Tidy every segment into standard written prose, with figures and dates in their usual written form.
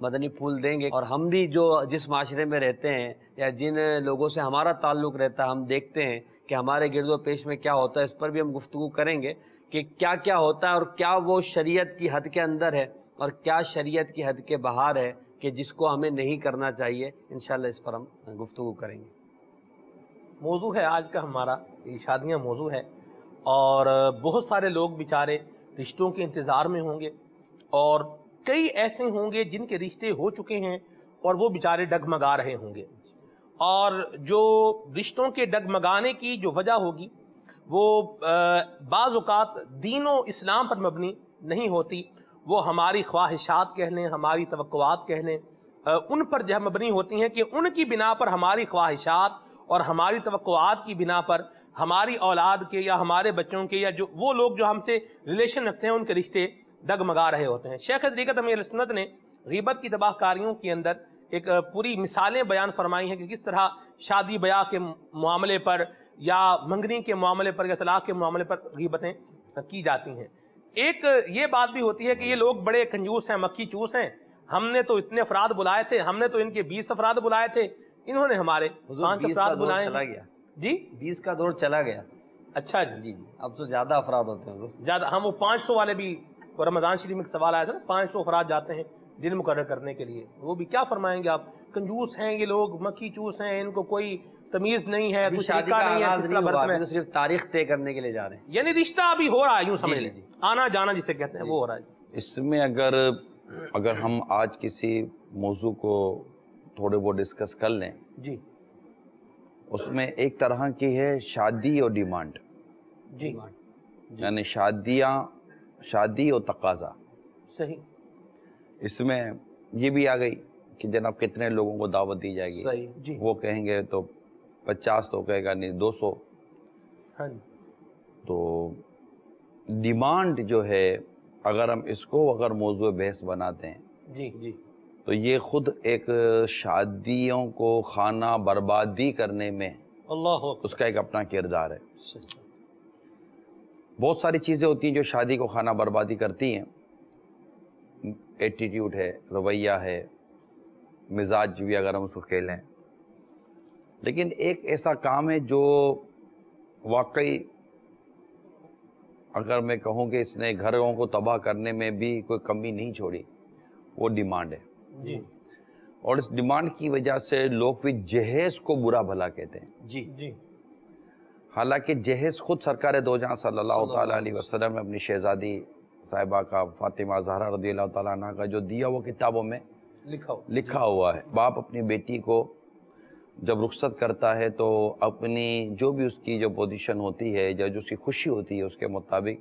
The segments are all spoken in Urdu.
مدنی پھول دیں گے، اور ہم بھی جو جس معاشرے میں رہتے ہیں یا جن لوگوں سے ہمارا تعلق رہتا ہے، ہم دیکھتے ہیں کہ ہمارے گرد و پیش میں کیا ہوتا ہے، اس پر بھی ہم گفتگو کریں گے کہ کیا کیا ہوتا ہے اور کیا وہ شریعت کی حد کے اندر ہے اور کیا شریعت کی حد کے باہر ہے کہ جس کو ہمیں نہیں کرنا چاہیے۔ انشاءاللہ اس پر ہم گفتگو کریں گے۔ موضوع ہے آج کا ہمارا، یہ شادیاں موضوع ہے، اور بہت سارے لوگ بیچارے رشتوں کے انتظار میں ہوں گے، اور کئی ایسے ہوں گے جن کے رشتے ہو چکے ہیں اور وہ بیچارے ڈگمگا رہے ہوں گے، اور جو رشتوں کے ڈگمگانے کی جو وجہ ہوگی وہ بعض اوقات دین و اسلام پر مبنی نہیں ہوتی، وہ ہماری خواہشات کہہ لیں، ہماری توقعات کہہ لیں، ان پر جو مبنی ہوتی ہیں کہ ان کی بنا پر ہماری خواہشات اور ہماری توقعات کی بنا پر ہماری اولاد کے یا ہمارے بچوں کے یا جو وہ لوگ جو ہم سے ریلیشن رکھتے ہیں ان کے رشتے ڈگمگا رہے ہوتے ہیں۔ شیخ طریقت امیر سنت نے غیبت کی تباہ کاریوں کے اندر ایک پوری مثالیں بیان فرمائی ہیں کہ کس طرح شادی بیاہ کے معاملے پر یا منگنی کے معاملے پر یا طلاق کے معاملے پر غیبتیں کی جاتی ہیں۔ ایک یہ بات بھی ہوتی ہے کہ یہ لوگ بڑے کنجوس ہیں، مکھی چوس ہیں، ہم نے تو اتنے افراد بلائے تھے، ہم نے تو ان کے 20 افراد بلائے تھے، انہوں نے ہمارے 5 افراد بلائے ہیں۔ جی 20 کا دور چلا گیا۔ اچھا جی جی اب تو زیادہ افراد ہوتے ہیں، زیادہ، ہم وہ 500 والے بھی، رمضان شریف میں ایک سوال آیا تھا نا، 500 افراد جاتے ہیں دن مقرر کرنے کے لیے، وہ بھی کیا فرمائیں گے آپ؟ کنجوس ہیں یہ لوگ، مکھی چوس ہیں، ان کو کوئی تمیز نہیں ہے، کوئی شادی طریقہ کا نہیں ہے، آغاز کس طرح نہیں ہوا، برتنا ہے۔ ابھی تو صرف تاریخ طے کرنے کے لیے جا رہے ہیں، یعنی رشتہ ابھی ہو رہا ہے، یوں سمجھ جی لیں، آنا جانا جسے کہتے ہیں وہ ہو رہا ہے۔ اس میں اگر ہم آج کسی موضوع کو تھوڑے بہت ڈسکس کر لیں، جی اس میں ایک طرح کی ہے شادی اور ڈیمانڈ، جی یعنی شادی اور تقاضا۔ صحیح، اس میں یہ بھی آ گئی کہ جناب کتنے لوگوں کو دعوت دی جائے گی، صحیح، جی وہ کہیں گے تو 50 تو کہے گا نہیں 200۔ ہاں جی، تو ڈیمانڈ جو ہے اگر ہم اس کو اگر موضوع بحث بناتے ہیں جی جی تو یہ خود ایک شادیوں کو خانہ بربادی کرنے میں اللہ اس کا ایک اپنا کردار ہے۔ بہت ساری چیزیں ہوتی ہیں جو شادی کو خانہ بربادی کرتی ہیں، ایٹیٹیوڈ ہے، رویہ ہے، مزاج بھی اگر ہم اس کو کھیلیں، لیکن ایک ایسا کام ہے جو واقعی اگر میں کہوں کہ اس نے گھروں کو تباہ کرنے میں بھی کوئی کمی نہیں چھوڑی، وہ ڈیمانڈ ہے۔ جی اور اس ڈیمانڈ کی وجہ سے لوگ بھی جہیز کو برا بھلا کہتے ہیں، جی جی حالانکہ جہیز خود سرکار دو جہاں صلی اللہ تعالیٰ علیہ وسلم نے اپنی شہزادی صاحبہ کا، فاطمہ زہرا رضی اللہ تعالیٰ عنہ کا جو دیا وہ کتابوں میں لکھا ہوا ہے۔ باپ اپنی بیٹی کو جب رخصت کرتا ہے تو اپنی جو بھی اس کی جو پوزیشن ہوتی ہے یا جو اس کی خوشی ہوتی ہے اس کے مطابق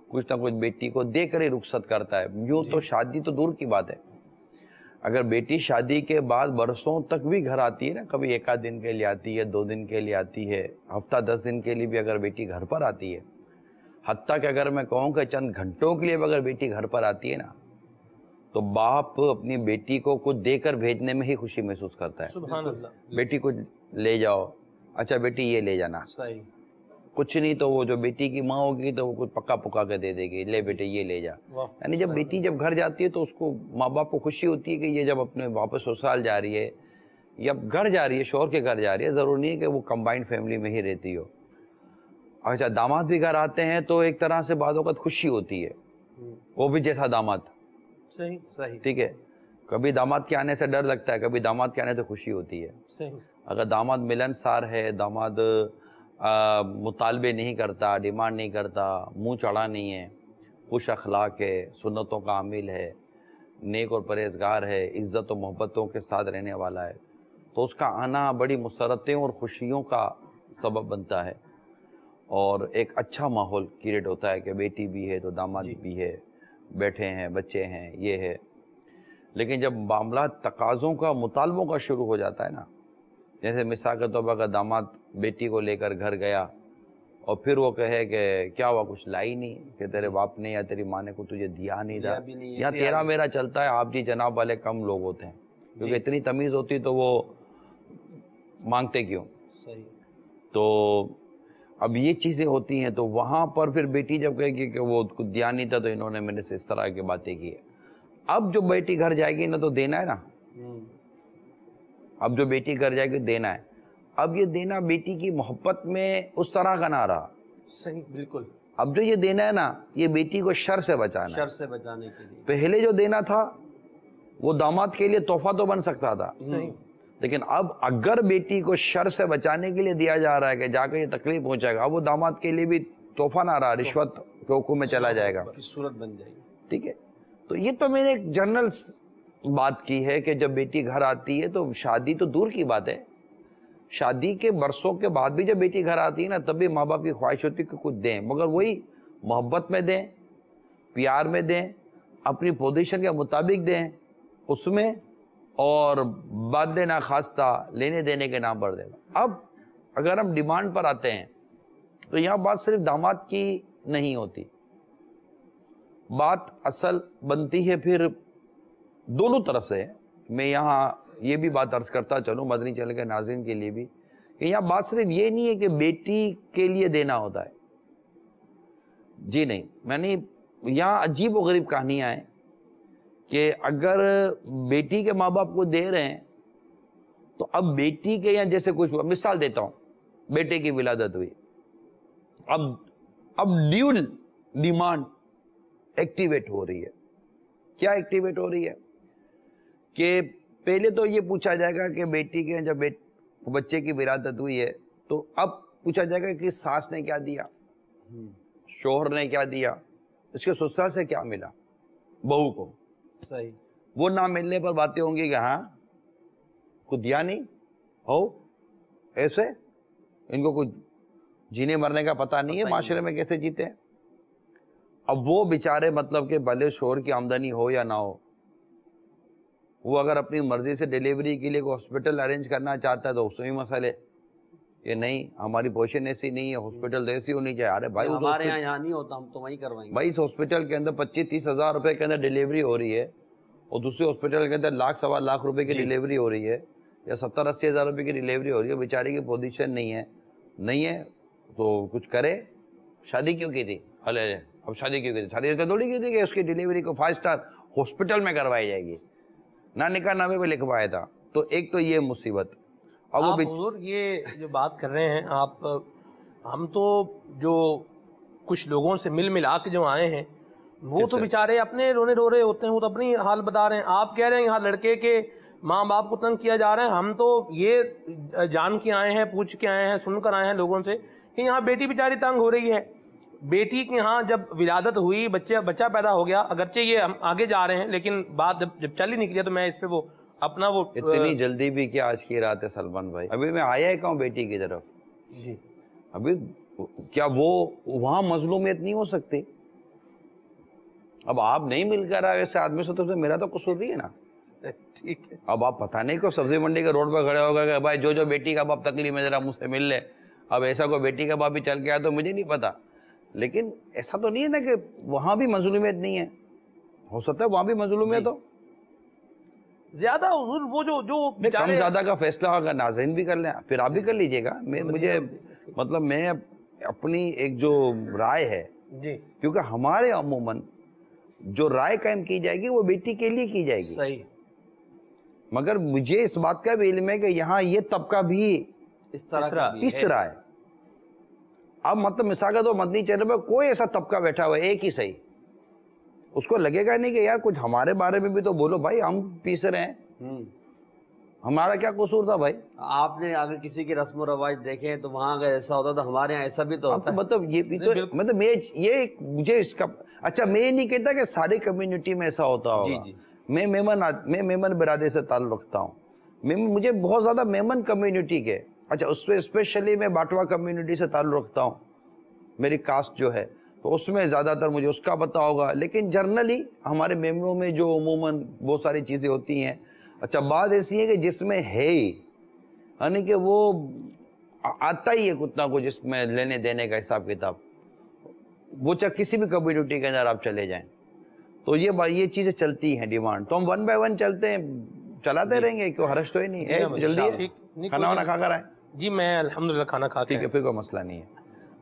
کچھ نہ کچھ بیٹی کو دے کر ہی رخصت کرتا ہے۔ یوں تو شادی تو دور کی بات ہے، اگر بیٹی شادی کے بعد برسوں تک بھی گھر آتی ہے نا، کبھی 1 آدھ دن کے لیے آتی ہے، 2 دن کے لیے آتی ہے، ہفتہ 10 دن کے لیے بھی اگر بیٹی گھر پر آتی ہے، حتیٰ کہ اگر میں کہوں کہ چند گھنٹوں کے لیے بھی اگر بیٹی گھر پر آتی ہے نا، تو باپ اپنی بیٹی کو کچھ دے کر بھیجنے میں ہی خوشی محسوس کرتا ہے۔ سبحان اللہ، بیٹی کو لے جاؤ، اچھا بیٹی یہ لے جانا، صحیح، کچھ نہیں تو وہ جو بیٹی کی ماں ہوگی تو وہ کچھ پکا پکا کے دے دے گی، لے بیٹے یہ لے جا۔ واہ، یعنی جب بیٹی جب گھر جاتی ہے تو اس کو ماں باپ کو خوشی ہوتی ہے کہ یہ جب اپنے واپس سسرال جا رہی ہے یا گھر جا رہی ہے، شوہر کے گھر جا رہی ہے، ضروری نہیں ہے کہ وہ کمبائنڈ فیملی میں ہی رہتی ہو۔ اچھا داماد بھی گھر آتے ہیں تو ایک طرح سے بعض اوقات خوشی ہوتی ہے، وہ بھی جیسا داماد، صحیح صحیح، ٹھیک ہے۔ کبھی داماد کے آنے سے ڈر لگتا ہے، کبھی داماد کے آنے سے خوشی ہوتی ہے۔ صحیح، اگر داماد ملنسار ہے، داماد مطالبے نہیں کرتا، ڈیمانڈ نہیں کرتا، منہ چڑھا نہیں ہے، خوش اخلاق ہے، سنتوں کا عامل ہے، نیک اور پرہیزگار ہے، عزت و محبتوں کے ساتھ رہنے والا ہے، تو اس کا آنا بڑی مسرتیں اور خوشیوں کا سبب بنتا ہے، اور ایک اچھا ماحول کریٹ ہوتا ہے کہ بیٹی بھی ہے تو داماد بھی ہے، بیٹھے ہیں، بچے ہیں، یہ ہے۔ لیکن جب معاملات تقاضوں کا، مطالبوں کا شروع ہو جاتا ہے نا، جیسے مثال کے طور پر اگر داماد بیٹی کو لے کر گھر گیا اور پھر وہ کہے کہ کیا ہوا کچھ لائی نہیں، کہ تیرے باپ نے یا تیری ماں نے کو تجھے دیا نہیں تھا، یا تیرا میرا چلتا ہے، آپ جی جناب والے کم لوگ ہوتے ہیں، کیونکہ اتنی تمیز ہوتی تو وہ مانگتے کیوں۔ صحیح، تو اب یہ چیزیں ہوتی ہیں، تو وہاں پر پھر بیٹی جب کہے گی کہ وہ کچھ دیا نہیں تھا تو انہوں نے میرے سے اس طرح کی باتیں کی ہے۔ اب جو بیٹی گھر جائے گی نا تو دینا ہے نا, اب جو بیٹی گھر جائے گی دینا ہے. اب یہ دینا بیٹی کی محبت میں اس طرح کا نہ رہا. صحیح, بالکل. اب جو یہ دینا ہے نا یہ بیٹی کو شر سے بچانا ہے. شر سے بچانے کے لیے. پہلے جو دینا تھا وہ داماد کے لیے تحفہ تو بن سکتا تھا, لیکن اب اگر بیٹی کو شر سے بچانے کے لیے دیا جا رہا ہے کہ جا کے یہ تکلیف پہنچائے گا, اب وہ داماد کے لیے بھی تحفہ نہ رہا, رشوت کے حکم میں چلا جائے گا, صورت بن جائے گی. ٹھیک ہے. تو یہ تو میں نے ایک جنرل بات کی ہے کہ جب بیٹی گھر آتی ہے تو شادی تو دور کی بات ہے, شادی کے برسوں کے بعد بھی جب بیٹی گھر آتی ہے نا تب بھی ماں باپ کی خواہش ہوتی ہے کہ کچھ دیں, مگر وہی محبت میں دیں, پیار میں دیں, اپنی پوزیشن کے مطابق دیں اس میں, اور بعد نہ خواستہ لینے دینے کے نام پر دیں. اب اگر ہم ڈیمانڈ پر آتے ہیں تو یہاں بات صرف داماد کی نہیں ہوتی, بات اصل بنتی ہے پھر دونوں طرف سے. میں یہاں یہ بھی بات عرض کرتا چلوں مدنی چینل کے ناظرین کے لیے بھی کہ یہاں بات صرف یہ نہیں ہے کہ بیٹی کے لیے دینا ہوتا ہے, جی نہیں, میں نے یہاں عجیب و غریب کہانیاں ہیں کہ اگر بیٹی کے ماں باپ کو دے رہے ہیں تو اب بیٹی کے یہاں جیسے کچھ ہوا, مثال دیتا ہوں, بیٹے کی ولادت ہوئی, اب ڈیول ڈیمانڈ ایکٹیویٹ ہو رہی ہے. کیا ایکٹیویٹ ہو رہی ہے کہ پہلے تو یہ پوچھا جائے گا کہ بیٹی کے جب بچے کی ولادت ہوئی ہے تو اب پوچھا جائے گا کہ ساس نے کیا دیا, شوہر نے کیا دیا, اس کے سسرال سے کیا ملا بہو کو. صحیح. وہ نہ ملنے پر باتیں ہوں گی کہ ہاں کچھ دیا نہیں ہو, ایسے ان کو کچھ جینے مرنے کا پتہ نہیں ہے, معاشرے میں کیسے جیتے ہیں. اب وہ بیچارے مطلب کہ بھلے شوہر کی آمدنی ہو یا نہ ہو, وہ اگر اپنی مرضی سے ڈیلیوری کے لیے کوئی ہاسپٹل ارینج کرنا چاہتا ہے تو اس میں بھی مسئلے کہ نہیں ہماری پوزیشن ایسی نہیں ہے, ہاسپٹل ایسی ہونی چاہیے. ارے بھائی ہمارے یہاں نہیں ہوتا, ہم تو وہیں کروائیں گے. بھائی اس ہاسپٹل کے اندر 25-30 ہزار روپے کے اندر ڈیلیوری ہو رہی ہے, اور دوسرے ہاسپٹل کے اندر 1,00,000 1,15,00,000 روپے کی ڈیلیوری ہو رہی ہے, یا 70-80 ہزار روپے کی ڈیلیوری ہو رہی ہے. بیچاری کی پوزیشن نہیں ہے تو کچھ کرے. شادی کیوں کی تھی, اب شادی کیوں کی تھی, شادی تھوڑی کی تھی کہ اس کی ڈیلیوری کو 5 اسٹار ہاسپٹل میں کروائی جائے گی, نہ نکاح نامے پہ لکھوایا تھا. تو ایک تو یہ مصیبت. اب وہ حضور یہ جو بات کر رہے ہیں آپ, ہم تو جو کچھ لوگوں سے ملا کے جو آئے ہیں وہ تو بیچارے اپنے رونے رو رہے ہوتے ہیں, وہ تو اپنی حال بتا رہے ہیں. آپ کہہ رہے ہیں یہاں لڑکے کے ماں باپ کو تنگ کیا جا رہا ہے. ہم تو یہ جان کے آئے ہیں, پوچھ کے آئے ہیں, سن کر آئے ہیں لوگوں سے کہ یہاں بیٹی بیچاری تنگ ہو رہی ہے. بیٹی کے یہاں جب ولادت ہوئی, بچہ پیدا ہو گیا, اگرچہ یہ ہم آگے جا رہے ہیں لیکن بات جب چل ہی نکلی تو میں اس پہ وہ اپنا وہ اتنی جلدی بھی کیا آج کی رات ہے سلمان بھائی, ابھی میں آیا ہی کہوں بیٹی کی طرف. جی ابھی کیا وہ وہاں مظلومیت نہیں ہو سکتی؟ اب آپ نہیں مل کر آئے ایسے آدمی سے تو میرا تو قصور نہیں ہے نا. ٹھیک ہے. اب آپ پتہ نہیں کہ سبزی منڈی کے روڈ پہ کھڑے ہوگا کہ بھائی جو بیٹی کا باپ تکلیف میں ذرا مجھ سے مل لے. اب ایسا کوئی بیٹی کا باپ بھی چل کے آیا تو مجھے نہیں پتا, لیکن ایسا تو نہیں ہے نا کہ وہاں بھی مظلومیت نہیں ہے. ہو سکتا ہے وہاں بھی مظلومیت ہو زیادہ. حضور وہ جو کم زیادہ کا فیصلہ اگر ناظرین بھی کر لیں پھر آپ بھی کر لیجئے گا. مجھے مطلب میں اپنی ایک جو رائے ہے, جی کیونکہ ہمارے عموماً جو رائے قائم کی جائے گی وہ بیٹی کے لیے کی جائے گی. صحیح. مگر مجھے اس بات کا بھی علم ہے کہ یہاں یہ طبقہ بھی اس طرح پس رہا ہے. اب مطلب مثال کا تو مدنی چینل پہ کوئی ایسا طبقہ بیٹھا ہوا ہے ایک ہی صحیح, اس کو لگے گا نہیں کہ یار کچھ ہمارے بارے میں بھی تو بولو بھائی, ہم پیس رہے ہیں, ہمارا کیا قصور تھا بھائی. آپ نے اگر کسی کی رسم و رواج دیکھیں تو وہاں اگر ایسا ہوتا تو ہمارے یہاں ایسا بھی تو ہوتا ہے. مطلب یہ بھی تو مطلب یہ مجھے اس کا اچھا, میں یہ نہیں کہتا کہ ساری کمیونٹی میں ایسا ہوتا ہوگا. میں میمن برادری سے تعلق رکھتا ہوں, مجھے بہت زیادہ میمن کمیونٹی کے, اچھا اس پہ اسپیشلی میں باٹوا کمیونٹی سے تعلق رکھتا ہوں, میری کاسٹ جو ہے تو اس میں زیادہ تر مجھے اس کا پتہ ہوگا. لیکن جرنلی ہمارے میمنوں میں جو عموماً بہت ساری چیزیں ہوتی ہیں, اچھا بات ایسی ہے کہ جس میں ہے ہی یعنی کہ وہ آتا ہی ہے کچھ نہ کچھ اس میں لینے دینے کا حساب کتاب, وہ چاہے کسی بھی کمیونٹی کے اندر آپ چلے جائیں تو یہ چیزیں چلتی ہیں ڈیمانڈ. تو ہم 1 بائی 1 چلتے ہیں, چلاتے رہیں گے, کیوں حرج تو ہی نہیں ہے. جلدی کھانا وانا کھا کر آئیں. جی میں الحمدللہ کھانا کھا کے. ٹھیک ہے, پھر کوئی مسئلہ نہیں ہے.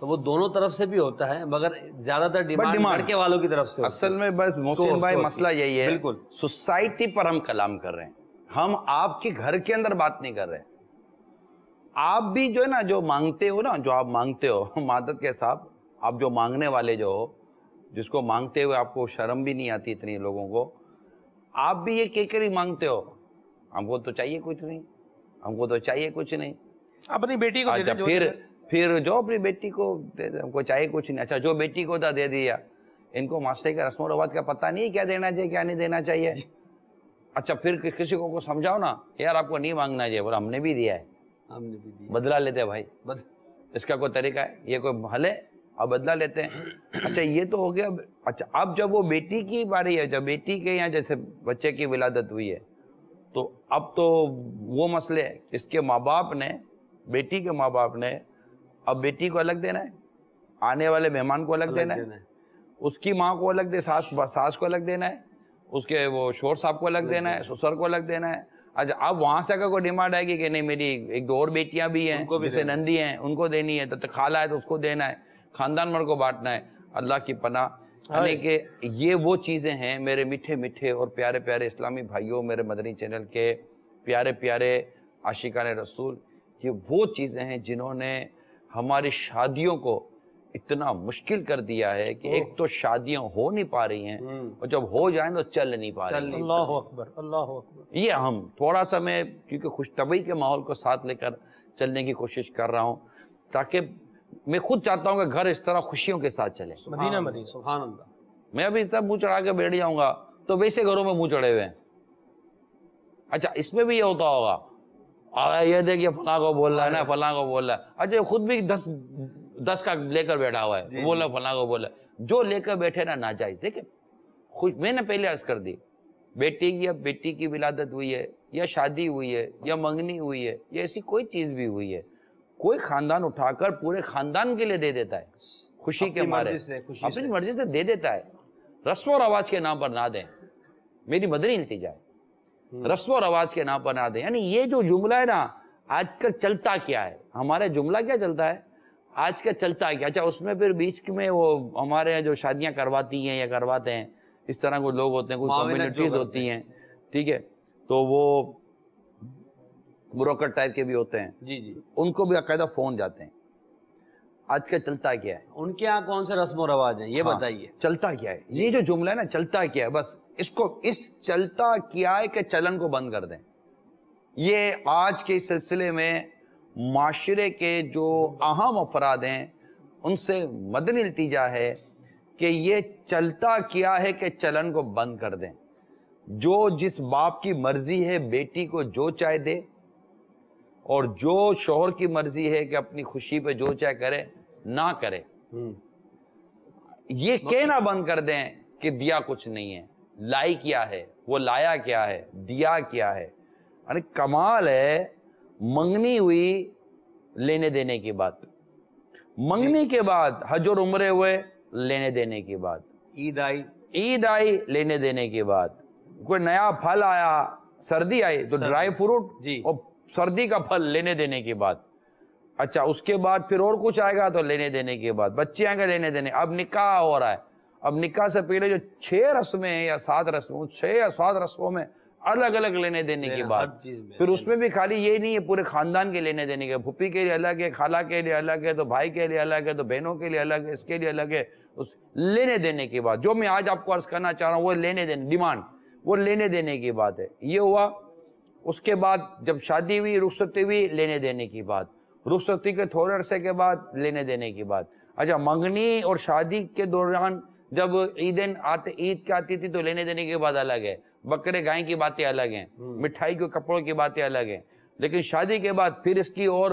تو وہ دونوں طرف سے بھی ہوتا ہے، مگر زیادہ تر ڈیمانڈ لڑکے والوں کی طرف سے اصل میں بس محسن بھائی مسئلہ یہی ہے، بالکل سوسائٹی پر ہم کلام کر رہے ہیں، ہم آپ کے گھر کے اندر بات نہیں کر رہے. آپ بھی جو ہے نا جو مانگتے ہو نا، جو آپ مانگتے ہو معدت کے صاحب، آپ جو مانگنے والے جو ہو، جس کو مانگتے ہوئے آپ کو شرم بھی نہیں آتی اتنی لوگوں کو، آپ بھی یہ کہہ کر ہی مانگتے ہو ہم کو تو چاہیے کچھ نہیں، ہم کو تو چاہیے کچھ نہیں. اپنی بیٹی کو اچھا پھر جو اپنی بیٹی کو دے دے، ہم کو چاہیے کچھ نہیں. اچھا جو بیٹی کو تھا دے دیا. ان کو معاشرے کا رسم و رواج کا پتہ نہیں کیا دینا چاہیے کیا نہیں دینا چاہیے. اچھا پھر کسی کو سمجھاؤ نا یار آپ کو نہیں مانگنا چاہیے، بولا ہم نے بھی دیا ہے، ہم نے بھی دیا، بدلہ لیتے ہیں بھائی، اس کا کوئی طریقہ ہے، یہ کوئی حل ہے؟ اب بدلہ لیتے ہیں. اچھا یہ تو ہو گیا. اچھا اب جب وہ بیٹی کی باری ہے، جب بیٹی کے یہاں جیسے بچے کی ولادت ہوئی ہے، تو اب تو وہ مسئلے ہے، اس کے ماں باپ نے، بیٹی کے ماں باپ نے اب بیٹی کو الگ دینا ہے، آنے والے مہمان کو الگ دینا ہے، اس کی ماں کو الگ دے، ساس کو الگ دینا ہے، اس کے وہ شوہر صاحب کو الگ دینا ہے، سسر کو الگ دینا ہے. اچھا اب وہاں سے اگر کوئی ڈیمانڈ آئے گی کہ نہیں میری ایک دو اور بیٹیاں بھی ہیں جیسے نندی ہیں ان کو دینی ہے، تو خالہ ہے تو اس کو دینا ہے، خاندان بھر کو بانٹنا ہے. اللہ کی پناہ، یعنی کہ یہ وہ چیزیں ہیں میرے میٹھے میٹھے اور پیارے پیارے اسلامی بھائیوں، میرے مدنی چینل کے پیارے پیارے عاشقان رسول، یہ وہ چیزیں ہیں جنہوں نے ہماری شادیوں کو اتنا مشکل کر دیا ہے کہ ایک تو شادیاں ہو نہیں پا رہی ہیں، اور جب ہو جائیں تو چل نہیں پا رہی ہیں. اللہ اکبر، اللہ اکبر. یہ ہم تھوڑا سا میں کیونکہ خوش طبعی کے ماحول کو ساتھ لے کر چلنے کی کوشش کر رہا ہوں، تاکہ میں خود چاہتا ہوں کہ گھر اس طرح خوشیوں کے ساتھ چلے. مدینہ مدینہ، سبحان اللہ. میں ابھی تب منہ چڑھا کے بیٹھ جاؤں گا تو ویسے گھروں میں منہ چڑھے ہوئے ہیں. اچھا اس میں بھی یہ ہوتا ہوگا، یہ دیکھیے فلاں کو بول رہا ہے نا، فلاں کو بول رہا ہے. اچھا خود بھی دس کا لے کر بیٹھا ہوا ہے، بول رہا فلاں کو بول رہا ہے. جو لے کر بیٹھے نا ناجائز. دیکھیں میں نے پہلے عرض کر دی، بیٹی کی ولادت ہوئی ہے، یا شادی ہوئی ہے، یا منگنی ہوئی ہے، یا ایسی کوئی چیز بھی ہوئی ہے، کوئی خاندان اٹھا کر پورے خاندان کے لیے دے دیتا ہے خوشی کے مارے، اپنی مرضی سے دے دیتا ہے. رسم و رواج کے نام پر نہ دیں، میری مدنی التجا ہے، رسم و رواج کے نام پر نہ دیں. یعنی یہ جو جملہ ہے نا آج کل چلتا کیا ہے، ہمارے جملہ کیا چلتا ہے آج کل چلتا کیا. اچھا اس میں پھر بیچ میں وہ ہمارے جو شادیاں کرواتی ہیں یا کرواتے ہیں اس طرح کوئی لوگ ہوتے ہیں، کوئی کمیونٹیز ہوتی ہیں، ٹھیک ہے، تو وہ بروکر ٹائپ کے بھی ہوتے ہیں، جی جی، ان کو بھی باقاعدہ فون جاتے ہیں. آج کل چلتا کیا ہے، ان کے یہاں کون سے رسم و رواج ہیں یہ بتائیے. چلتا کیا ہے، یہ جو جملہ ہے نا چلتا کیا ہے، بس اس چلتا کیا ہے کہ چلن کو بند کر دیں. یہ آج کے سلسلے میں معاشرے کے جو اہم افراد ہیں ان سے مدنی التجا ہے کہ یہ چلتا کیا ہے کہ چلن کو بند کر دیں. جو جس باپ کی مرضی ہے بیٹی کو جو چاہے دے، اور جو شوہر کی مرضی ہے کہ اپنی خوشی پہ جو چاہے کرے نہ کرے. یہ کہنا بند کر دیں کہ دیا کچھ نہیں ہے، لائی کیا ہے، وہ لایا کیا ہے، دیا کیا ہے. یعنی کمال ہے منگنی ہوئی لینے دینے کی بات، منگنی کے بعد حج اور عمرے ہوئے لینے دینے کی بات، عید آئی لینے دینے کی بات، کوئی نیا پھل آیا، سردی آئی تو ڈرائی فروٹ اور سردی کا پھل لینے دینے کی بات. اچھا اس کے بعد پھر اور کچھ آئے گا تو لینے دینے کی بات، بچے آئیں گے لینے دینے. اب نکاح ہو رہا ہے، اب نکاح سے پہلے جو 6 رسمیں ہیں یا 7 رسموں، 6 یا 7 رسموں میں الگ الگ لینے دینے کی بات. پھر اس میں بھی خالی یہ نہیں ہے پورے خاندان کے لینے دینے کے، پھپھی کے لیے الگ ہے، خالہ کے لیے الگ ہے، تو بھائی کے لیے الگ ہے، تو بہنوں کے لیے الگ ہے، اس کے لیے الگ ہے. اس لینے دینے کی بات جو میں آج آپ کو عرض کرنا چاہ رہا ہوں وہ لینے دینے، ڈیمانڈ وہ لینے دینے کی بات ہے. یہ ہوا. اس کے بعد جب شادی ہوئی، رخصتی ہوئی، لینے دینے کی بات، رخصتی کے تھوڑے عرصے کے بعد لینے دینے کی بات. اچھا منگنی اور شادی کے دوران جب عید کے آتی تھی تو لینے دینے کی بات الگ ہے، بکرے گائے کی باتیں الگ ہیں، مٹھائی کے کپڑوں کی باتیں الگ ہیں. لیکن شادی کے بعد پھر اس کی اور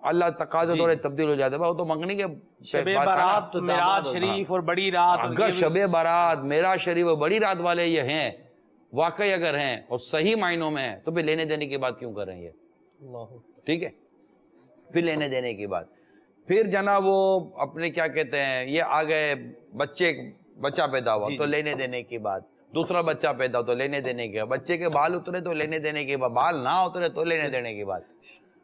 اللہ تقاضے تھوڑے تبدیل ہو جاتے ہیں. وہ تو منگنی کے شب بارات، معراج شریف اور بڑی رات، اگر شب بارات، معراج شریف اور بڑی رات والے یہ ہیں واقعی اگر ہیں اور صحیح معنوں میں ہیں تو پھر لینے دینے کی بات کیوں کر رہے ہیں یہ؟ ٹھیک ہے، پھر لینے دینے کی بات. پھر جناب وہ اپنے کیا کہتے ہیں یہ آگئے بچہ پیدا ہوا تو لینے دینے کی بات، دوسرا بچہ پیدا تو لینے دینے کی بات، بچے کے بال اترے تو لینے دینے کی بات، بال نہ اترے تو لینے دینے کی بات.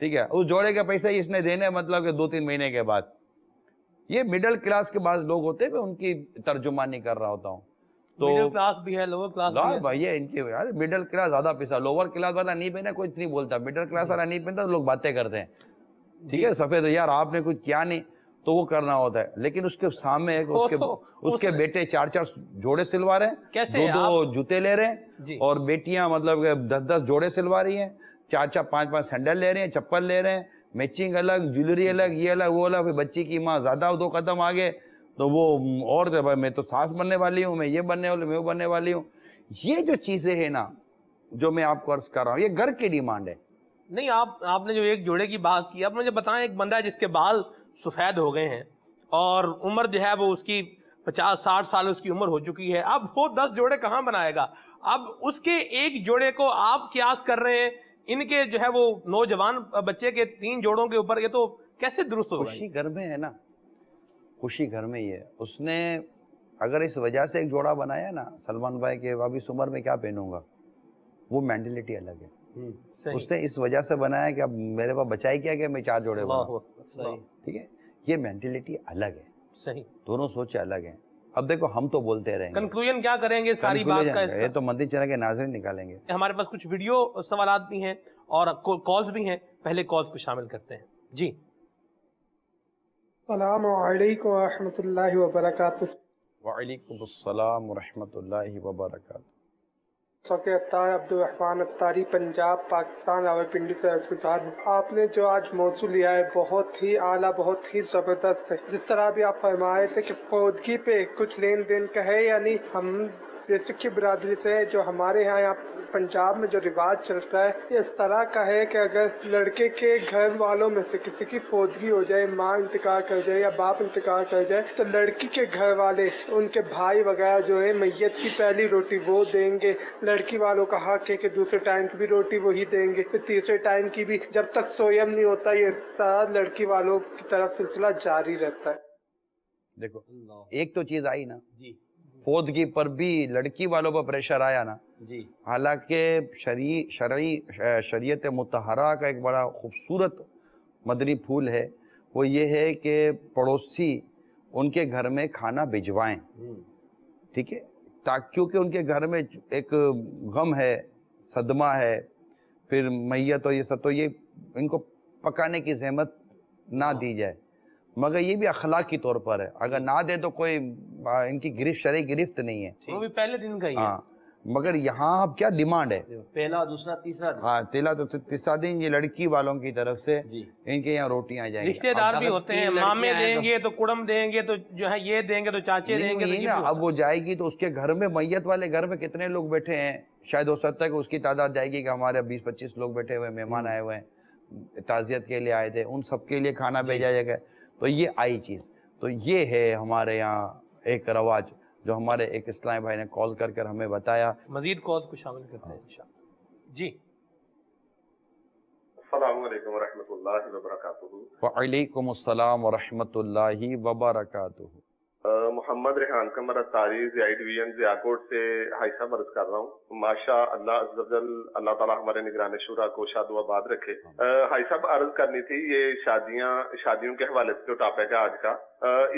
ٹھیک ہے, اس جوڑے کے پیسے اس نے دینے مطلب کہ 2-3 مہینے کے بعد. یہ مڈل کلاس کے بعض لوگ ہوتے ہیں, میں ان کی ترجمانی کر رہا ہوتا ہوں. تو مڈل کلاس بھی ہے, لوور کلاس بھی ہے. بھائی ان کی یار مڈل کلاس زیادہ پیسہ, لوور کلاس والا نہیں پہنا کوئی نہیں بولتا, مڈل کلاس والا نہیں پہنتا تو لوگ باتیں کرتے ہیں. ٹھیک ہے, سفید یار آپ نے کچھ کیا نہیں تو وہ کرنا ہوتا ہے. لیکن اس کے سامنے اس کے بیٹے 4-4 جوڑے سلوا رہے ہیں, 2-2 جوتے لے رہے ہیں, اور بیٹیاں مطلب کہ 10-10 جوڑے سلوا رہی ہیں, 4-4 5-5 سینڈل لے رہے ہیں, چپل لے رہے ہیں, میچنگ الگ, جیولری الگ, یہ الگ وہ الگ. بچی کی ماں زیادہ 2 قدم آگے تو وہ اور میں تو ساس بننے والی ہوں, میں یہ بننے والی, میں وہ بننے والی ہوں. یہ جو چیزیں ہیں نا جو میں آپ کو عرض کر رہا ہوں, یہ گھر کی ڈیمانڈ ہے. نہیں, آپ نے جو ایک جوڑے کی بات کی, اب مجھے بتائیں ایک بندہ جس کے بال سفید ہو گئے ہیں اور عمر جو ہے وہ اس کی 50-60 سال اس کی عمر ہو چکی ہے, اب وہ 10 جوڑے کہاں بنائے گا؟ اب اس کے ایک جوڑے کو آپ قیاس کر رہے ہیں ان کے جو ہے وہ نوجوان بچے کے 3 جوڑوں کے اوپر, یہ تو کیسے درست ہوگا؟ خوشی گھر میں ہے نا, خوشی گھر میں ہی ہے. اس نے اگر اس وجہ سے ایک جوڑا بنایا نا سلمان بھائی کے اب اس عمر میں کیا پہنوں گا, وہ مینٹلٹی الگ ہے. اس نے اس وجہ سے بنایا کہ اب میرے پاس بچا ہی کیا کہ میں 4 جوڑے بناؤں. ٹھیک ہے, یہ مینٹلٹی الگ ہے. صحیح, دونوں سوچیں الگ ہیں. اب دیکھو ہم تو بولتے رہیں گے, کنکلوژن کیا کریں گے ساری بات کا؟ یہ تو مدنی چینل کے ناظرین نکالیں گے. ہمارے پاس کچھ ویڈیو سوالات بھی ہیں اور کالز بھی ہیں, پہلے کالز کو شامل کرتے ہیں. جی السلام علیکم ورحمۃ اللہ وبرکاتہ. وعلیکم السلام ورحمۃ اللہ وبرکاتہ. سوکے عطار عبدالرحمن عطاری, پنجاب پاکستان, راولپنڈی سے عرض گزار ہوں. آپ نے جو آج موضوع لیا ہے بہت ہی اعلیٰ, بہت ہی زبردست ہے. جس طرح بھی آپ فرمائے تھے کہ فوتگی پہ کچھ لین دین کا ہے, یعنی ہم سکھی برادری سے جو ہمارے یہاں پنجاب میں جو رواج چلتا ہے اس طرح کا ہے کہ اگر لڑکے کے گھر والوں میں سے کسی کی فوتگی ہو جائے, ماں انتقال کر جائے یا باپ انتقال کر جائے, تو لڑکی کے گھر والے ان کے بھائی وغیرہ جو ہے میت کی پہلی روٹی وہ دیں گے. لڑکی والوں کا حق ہے کہ دوسرے ٹائم کی بھی روٹی وہی دیں گے, پھر تیسرے ٹائم کی بھی, جب تک سویم نہیں ہوتا. یہ اس طرح لڑکی والوں کی طرف سلسلہ جاری رہتا ہے. دیکھو ایک تو چیز آئی نا, فوتگی پر بھی لڑکی والوں پر پریشر آیا نا. جی, حالانکہ شریعت مطہرہ کا ایک بڑا خوبصورت مدنی پھول ہے, وہ یہ ہے کہ پڑوسی ان کے گھر میں کھانا بھجوائیں. ٹھیک ہے, کیونکہ ان کے گھر میں ایک غم ہے, صدمہ ہے, پھر میت اور یہ سب, تو یہ ان کو پکانے کی زحمت نہ دی جائے. مگر یہ بھی اخلاق کی طور پر ہے, اگر نہ دے تو کوئی ان کی گرفت, شرعی گرفت نہیں ہے, وہ بھی پہلے دن کا ہی ہے. مگر یہاں اب کیا ڈیمانڈ ہے, پہلا, دوسرا, تیسرا دن. ہاں, تیسرا دن یہ لڑکی والوں کی طرف سے ان کے یہاں روٹیاں آ جائیں گی. رشتے دار بھی ہوتے ہیں, مامے دیں گے تو کڑم دیں گے تو جو ہے یہ دیں گے تو چاچے دیں گے. اب وہ جائے گی تو اس کے گھر میں, میت والے گھر میں کتنے لوگ بیٹھے ہیں, شاید ہو سکتا ہے کہ اس کی تعداد جائے گی کہ ہمارے 20-25 لوگ بیٹھے ہوئے, مہمان آئے ہوئے ہیں, تعزیت کے لیے آئے تھے, ان سب کے لیے کھانا بھیجا جائے گا. تو یہ آئی چیز, تو یہ ہے ہمارے یہاں ایک رواج جو ہمارے ایک اسلامی بھائی نے کال کر کر ہمیں بتایا. مزید کالز کو شامل کرتے ہیں انشاءاللہ. جی السلام علیکم ورحمۃ اللہ وبرکاتہ. وعلیکم السلام ورحمۃ اللہ وبرکاتہ. محمد ریحان قمر عطاری, ضیائی ڈویژن ضیاکوٹ سے حاجی صاحب عرض کر رہا ہوں. ماشاء اللہ عز و جل, اللہ تعالیٰ ہمارے نگران شورا کو شاد و آباد رکھے. حاجی صاحب عرض کرنی تھی, یہ شادیوں کے حوالے سے جو ٹاپک ہے آج کا,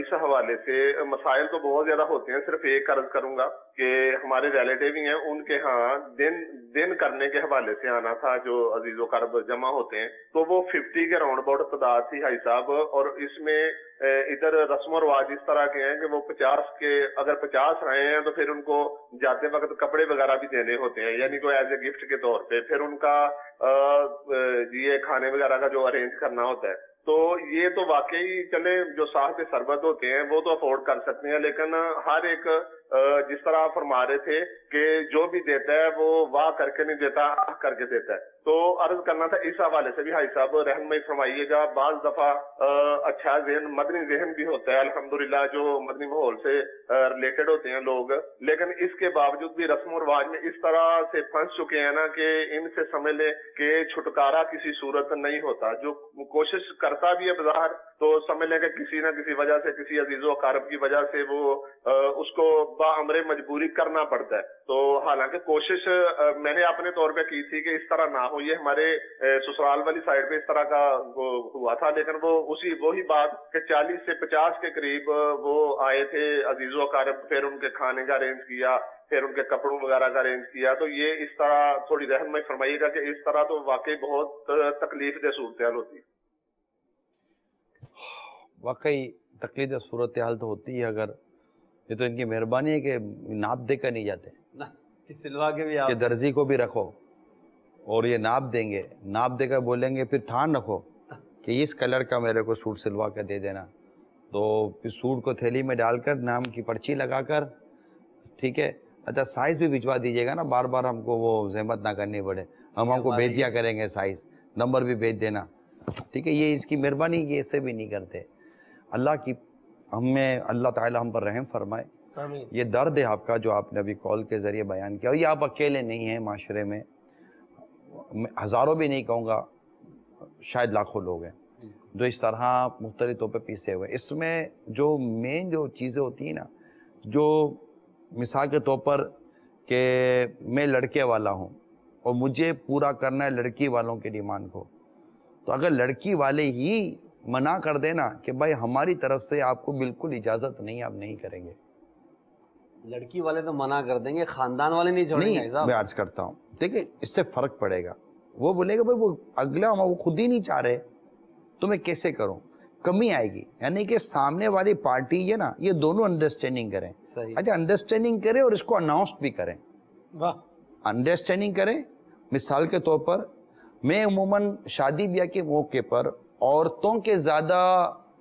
اس حوالے سے مسائل تو بہت زیادہ ہوتے ہیں. صرف ایک عرض کروں گا کہ ہمارے ریلیٹیو ہی ہیں, ان کے ہاں دن کرنے کے حوالے سے آنا تھا, جو عزیز و قرب جمع ہوتے ہیں, تو وہ 50 کے راؤنڈ اباؤٹ تعداد تھی حاجی صاحب. اور اس میں ادھر رسم و رواج اس طرح کے ہیں کہ وہ 50 کے, اگر 50 رہے ہیں تو پھر ان کو جاتے وقت کپڑے وغیرہ بھی دینے ہوتے ہیں, یعنی کوئی ایز اے گفٹ کے طور پہ. پھر ان کا یہ کھانے وغیرہ کا جو ارینج کرنا ہوتا ہے. تو یہ تو واقعی چلے جو صاحب سربت ہوتے ہیں وہ تو افورڈ کر سکتے ہیں, لیکن ہر ایک جس طرح فرما رہے تھے کہ جو بھی دیتا ہے وہ واہ کر کے نہیں دیتا, کر کے دیتا ہے. تو عرض کرنا تھا اس حوالے سے بھی حاجی صاحب رہنمائی فرمائیے گا. بعض دفعہ اچھا ذہن, مدنی ذہن بھی ہوتا ہے الحمدللہ, جو مدنی ماحول سے ریلیٹڈ ہوتے ہیں لوگ, لیکن اس کے باوجود بھی رسم و رواج میں اس طرح سے پھنس چکے ہیں نا کہ ان سے سمجھ لے کہ چھٹکارا کسی صورت نہیں ہوتا. جو کوشش کرتا بھی ہے بظاہر تو سمجھ لیں کہ کسی نہ کسی وجہ سے, کسی عزیز و اقارب کی وجہ سے وہ اس کو باامر مجبوری کرنا پڑتا ہے. تو حالانکہ کوشش میں نے اپنے طور پہ کی تھی کہ اس طرح نہ ہو. یہ ہمارے سسرال والی سائڈ پہ اس طرح کا ہوا تھا, لیکن وہ وہی بات کہ 40 سے 50 کے قریب وہ آئے تھے عزیز و اقارب, پھر ان کے کھانے کا ارینج کیا, پھر ان کے کپڑوں وغیرہ کا ارینج کیا. تو یہ اس طرح تھوڑی رہنمائی فرمائیے گا کہ اس طرح تو واقعی بہت تکلیف دہ صورتحال ہوتی ہے. واقعی تکلیف دہ صورتحال تو ہوتی ہے. اگر یہ تو ان کی مہربانی ہے کہ ناپ دے کر نہیں جاتے, سلوا کے بھی کہ درزی کو بھی رکھو اور یہ ناپ دیں گے, ناپ دے کر بولیں گے پھر تھان رکھو کہ اس کلر کا میرے کو سوٹ سلوا کر دے دینا. تو پھر سوٹ کو تھیلی میں ڈال کر نام کی پرچی لگا کر, ٹھیک ہے, اچھا سائز بھی بھجوا دیجیے گا نا, بار بار ہم کو وہ زحمت نہ کرنی پڑے, ہم کو بھیج دیا کریں گے سائز, نمبر بھی بھیج دینا, ٹھیک ہے. یہ اس کی مہربانی, یہ ایسے بھی نہیں کرتے. اللہ کی ہمیں اللہ تعالی ہم پر رحم فرمائے. آمین. یہ درد ہے آپ کا جو آپ نے ابھی کال کے ذریعے بیان کیا, اور یہ آپ اکیلے نہیں ہیں, معاشرے میں ہزاروں بھی نہیں کہوں گا, شاید لاکھوں لوگ ہیں جو اس طرح مختلف طور پہ پیسے ہوئے. اس میں جو مین جو چیزیں ہوتی ہیں نا, جو مثال کے طور پر کہ میں لڑکے والا ہوں اور مجھے پورا کرنا ہے لڑکی والوں کی ڈیمانڈ کو, تو اگر لڑکی والے ہی منع کر دینا کہ بھائی ہماری طرف سے آپ کو بالکل اجازت نہیں, آپ نہیں کریں گے, لڑکی والے تو منع کر دیں گے, خاندان والے نہیں چھوڑیں گے. میں عرض کرتا ہوں, دیکھیں اس سے فرق پڑے گا. وہ بولے گا بھائی وہ اگلا وہ خود ہی نہیں چاہ رہے تو میں کیسے کروں, کمی آئے گی. یعنی کہ سامنے والی پارٹی یہ نا, یہ دونوں انڈرسٹینڈنگ کریں. اچھا انڈرسٹینڈنگ کریں اور اس کو اناؤنس بھی کریں. انڈرسٹینڈنگ کریں. مثال کے طور پر میں عموماً شادی بیاہ کے موقع پر عورتوں کے زیادہ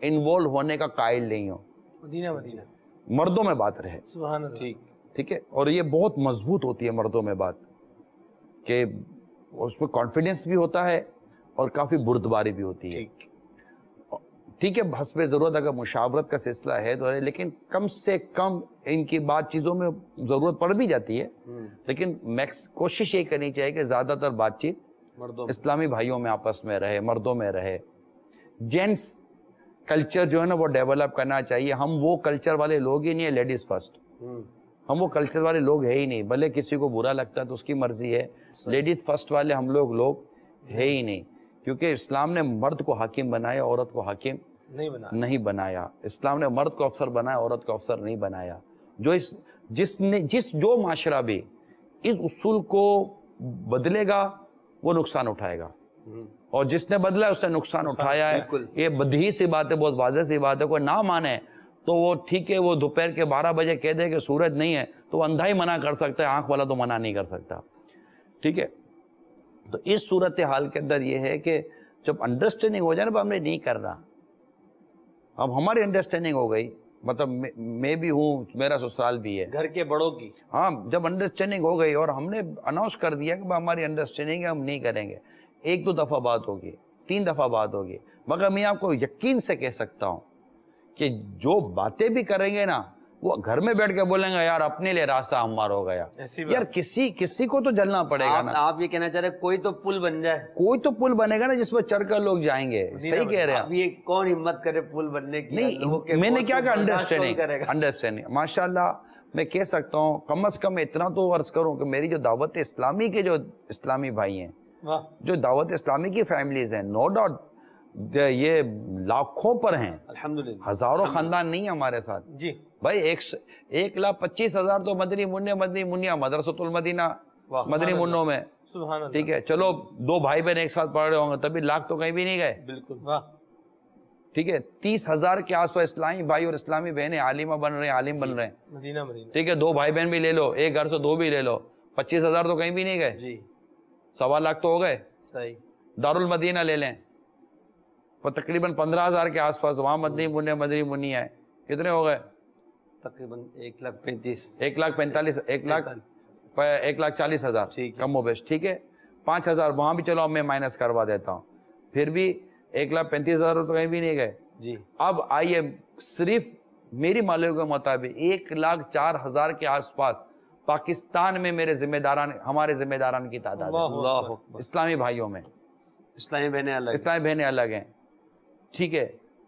انوالو ہونے کا قائل نہیں ہوں. مدینہ مدینہ مردوں میں بات رہے. سبحان اللہ. ٹھیک ہے, اور یہ بہت مضبوط ہوتی ہے مردوں میں بات, کہ اس میں کانفیڈنس بھی ہوتا ہے اور کافی بردباری بھی ہوتی ہے. ٹھیک ہے, حسب ضرورت اگر مشاورت کا سلسلہ ہے تو ہے, لیکن کم سے کم ان کی بات چیزوں میں ضرورت پڑ بھی جاتی ہے, لیکن کوشش یہ کرنی چاہیے کہ زیادہ تر بات چیت اسلامی بھائیوں میں آپس میں رہے, مردوں میں رہے. جینٹس کلچر جو ہے نا وہ ڈیولپ کرنا چاہیے. ہم وہ کلچر والے لوگ ہی نہیں ہیں, لیڈیز فرسٹ, ہم وہ کلچر والے لوگ ہے ہی نہیں. بھلے کسی کو برا لگتا ہے تو اس کی مرضی ہے, لیڈیز فرسٹ والے ہم لوگ ہے ہی نہیں, کیونکہ اسلام نے مرد کو حاکم بنایا, عورت کو حاکم نہیں بنایا. اسلام نے مرد کو افسر بنایا, عورت کو افسر نہیں بنایا. جو معاشرہ بھی اس اصول کو بدلے گا وہ نقصان اٹھائے گا, اور جس نے بدلا ہے اس نے نقصان اٹھایا ہے. یہ بدہی سی بات ہے, بہت واضح سی بات ہے. کوئی نہ مانے تو وہ ٹھیک ہے, وہ دوپہر کے 12 بجے کہہ دے کہ سورج نہیں ہے تو وہ اندھا ہی منع کر سکتا ہے, آنکھ والا تو منع نہیں کر سکتا. ٹھیک ہے, تو اس صورتحال کے اندر یہ ہے کہ جب انڈرسٹینڈنگ ہو جائے نا, ہم نے نہیں کرنا, اب ہماری انڈرسٹینڈنگ ہو گئی, مطلب میں بھی ہوں, میرا سسرال بھی ہے, گھر کے بڑوں کی, ہاں جب انڈرسٹینڈنگ ہو گئی اور ہم نے اناؤنس کر دیا کہ ہماری انڈرسٹینڈنگ ہے, ہم نہیں کریں گے, 1-2 دفعہ بات ہوگی, 3 دفعہ بات ہوگی, مگر میں آپ کو یقین سے کہہ سکتا ہوں کہ جو باتیں بھی کریں گے نا, وہ گھر میں بیٹھ کے بولیں گے یار اپنے لیے راستہ ہموار ہو گیا. یار کسی کو تو جلنا پڑے گا نا. آپ یہ کہنا چاہ رہے کوئی تو پل بن جائے, کوئی تو پل بنے گا نا جس پر چڑھ کر لوگ جائیں گے. صحیح کہہ رہے ہیں آپ. یہ کون ہمت کرے پل بننے کی؟ نہیں, میں نے کیا کہا, انڈرسٹینڈنگ. ماشاءاللہ میں کہہ سکتا ہوں, کم از کم اتنا تو عرض کروں کہ میری جو دعوت اسلامی کے جو اسلامی بھائی ہیں, جو دعوت اسلامی کی فیملیز ہیں, نو ڈاؤٹ یہ لاکھوں پر ہیں, الحمدللہ, ہزاروں خاندان نہیں ہیں ہمارے ساتھ. جی بھائی 1,25,000 تو مدنی منیا مدرسۃ المدینہ مدنی منوں میں. ٹھیک ہے, چلو 2 بھائی بہن ایک ساتھ پڑھ رہے ہوں گے تبھی لاکھ تو کہیں بھی نہیں گئے. بالکل. ٹھیک ہے, 30,000 کے آس پاس اسلامی بھائی اور اسلامی بہنیں عالمہ بن رہے ہیں, عالم بن رہے ہیں. ٹھیک ہے, 2 بھائی بہن بھی لے لو, ایک گھر سے 2 بھی لے لو, 25,000 تو کہیں بھی نہیں گئے. جی 1.25 لاکھ تو ہو گئے. صحیح. دارالمدینہ لے لیں, تقریباً 15,000 کے آس پاس وہاں مدنی منی ہے, کتنے ہو گئے؟ تقریباً 1,40,000 کم و بیش. ٹھیک ہے, 5,000 وہاں بھی چلو میں مائنس کروا دیتا ہوں, پھر بھی 1,35,000 تو کہیں بھی نہیں گئے. جی اب آئیے, صرف میری معلوم کے مطابق 1,04,000 کے آس پاس پاکستان میں میرے ذمہ داران, ہمارے ذمہ داران کی تعداد ہے اسلامی بھائیوں میں. اسلامی بہنیں الگ ہیں. ٹھیک ہے,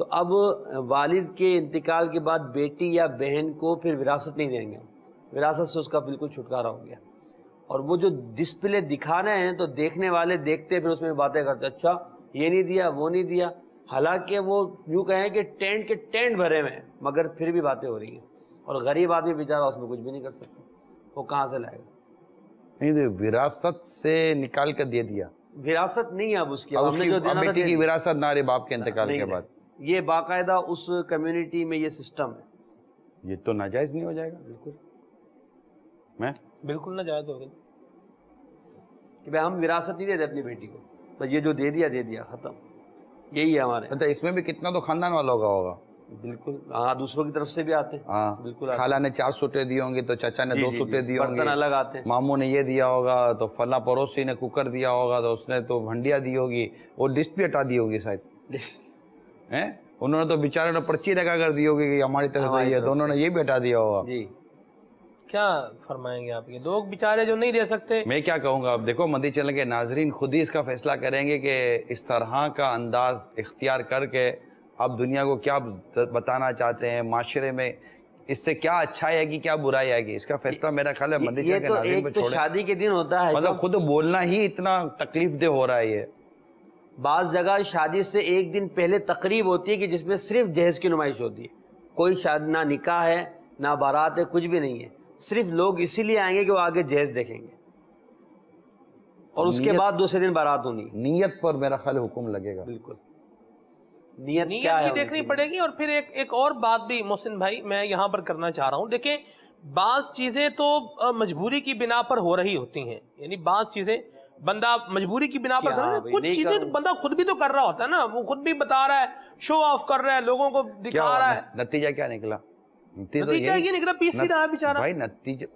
تو اب والد کے انتقال کے بعد بیٹی یا بہن کو پھر وراثت نہیں دیں گے، وراثت سے اس کا بالکل چھٹکارا ہو گیا. اور وہ جو ڈسپلے دکھانے ہیں تو دیکھنے والے دیکھتے پھر اس میں باتیں کرتے، اچھا یہ نہیں دیا وہ نہیں دیا، حالانکہ وہ یوں کہیں کہ ٹینٹ کے ٹینٹ بھرے ہوئے ہیں مگر پھر بھی باتیں ہو رہی ہیں. اور غریب آدمی بیچارہ اس میں کچھ بھی نہیں کر سکتا، وہ کہاں سے لائے گا؟ نہیں وراثت سے نکال کر دے دیا، وراثت نہیں ہے اب اس کی، اب ہم اس نے کی جو دینا تھا بیٹی دے کی دیا. وراثت نہ رہی باپ کے انتقال نہیں کے ہے. بعد. یہ باقاعدہ اس کمیونٹی میں یہ سسٹم ہے. یہ تو ناجائز نہیں ہو جائے گا؟ بالکل میں بالکل نہ جائز ہوگی کہ بھائی ہم وراثت نہیں دیتے اپنی بیٹی کو، بس یہ جو دے دیا ختم. یہی ہے ہمارے. اچھا اس میں بھی کتنا تو خاندان والوں کا ہوگا. بالکل ہاں، دوسروں کی طرف سے بھی آتے ہیں. ہاں بالکل خالہ نے 4 سوٹیں دی ہوں گی تو چچا نے 2 سوٹیں دی ہوں گی، برتن الگ آتے ہیں. ماموں نے یہ دیا ہوگا تو فلاں پڑوسی نے کوکر دیا ہوگا تو اس نے تو ہنڈیا دی ہوگی، وہ ڈش بھی ہٹا دی ہوگی شاید. ہیں انہوں نے تو بیچارے نے پرچی لگا کر دی ہوگی کہ ہماری طرف سے یہ، تو انہوں نے یہ بھی ہٹا دیا ہوگا. جی کیا فرمائیں گے آپ؟ یہ لوگ بیچارے جو نہیں دے سکتے. میں کیا کہوں گا، اب دیکھو مدنی چینل کے ناظرین خود ہی اس کا فیصلہ کریں گے کہ اس طرح کا انداز اختیار کر کے آپ دنیا کو کیا بتانا چاہتے ہیں، معاشرے میں اس سے کیا اچھائی آئے گی کیا برائی آئے گی، اس کا فیصلہ میرا خیال ہے مدنی چینل کے ناظرین پہ تو چھوڑیں. شادی کے دن ہوتا ہے، مطلب خود بولنا ہی اتنا تکلیف دہ ہو رہا ہے. یہ بعض جگہ شادی سے ایک دن پہلے تقریب ہوتی ہے کہ جس میں صرف جہیز کی نمائش ہوتی ہے. کوئی شادی، نہ نکاح ہے نہ بارات ہے، کچھ بھی نہیں ہے، صرف لوگ اسی لیے آئیں گے کہ وہ آگے جہیز دیکھیں گے اور اس کے بعد دوسرے دن بارات ہونی. نیت پر میرا خیال حکم لگے گا. بالکل نیت نیت کیا ہے بھی دیکھنی پڑے گی. اور پھر ایک اور بات بھی محسن بھائی میں یہاں پر کرنا چاہ رہا ہوں. دیکھیں بعض چیزیں تو مجبوری کی بنا پر ہو رہی ہوتی ہیں، یعنی بعض چیزیں بندہ مجبوری کی بنا پر کر رہا ہے، کچھ چیزیں تو بندہ خود بھی تو کر رہا ہوتا ہے نا، وہ خود بھی بتا رہا ہے، شو آف کر رہا ہے، لوگوں کو دکھا رہا ہے. نتیجہ کیا نکلا؟ نتیجہ یہ نکلا پیس ہی رہا ہے بیچارہ. بھائی نتیجہ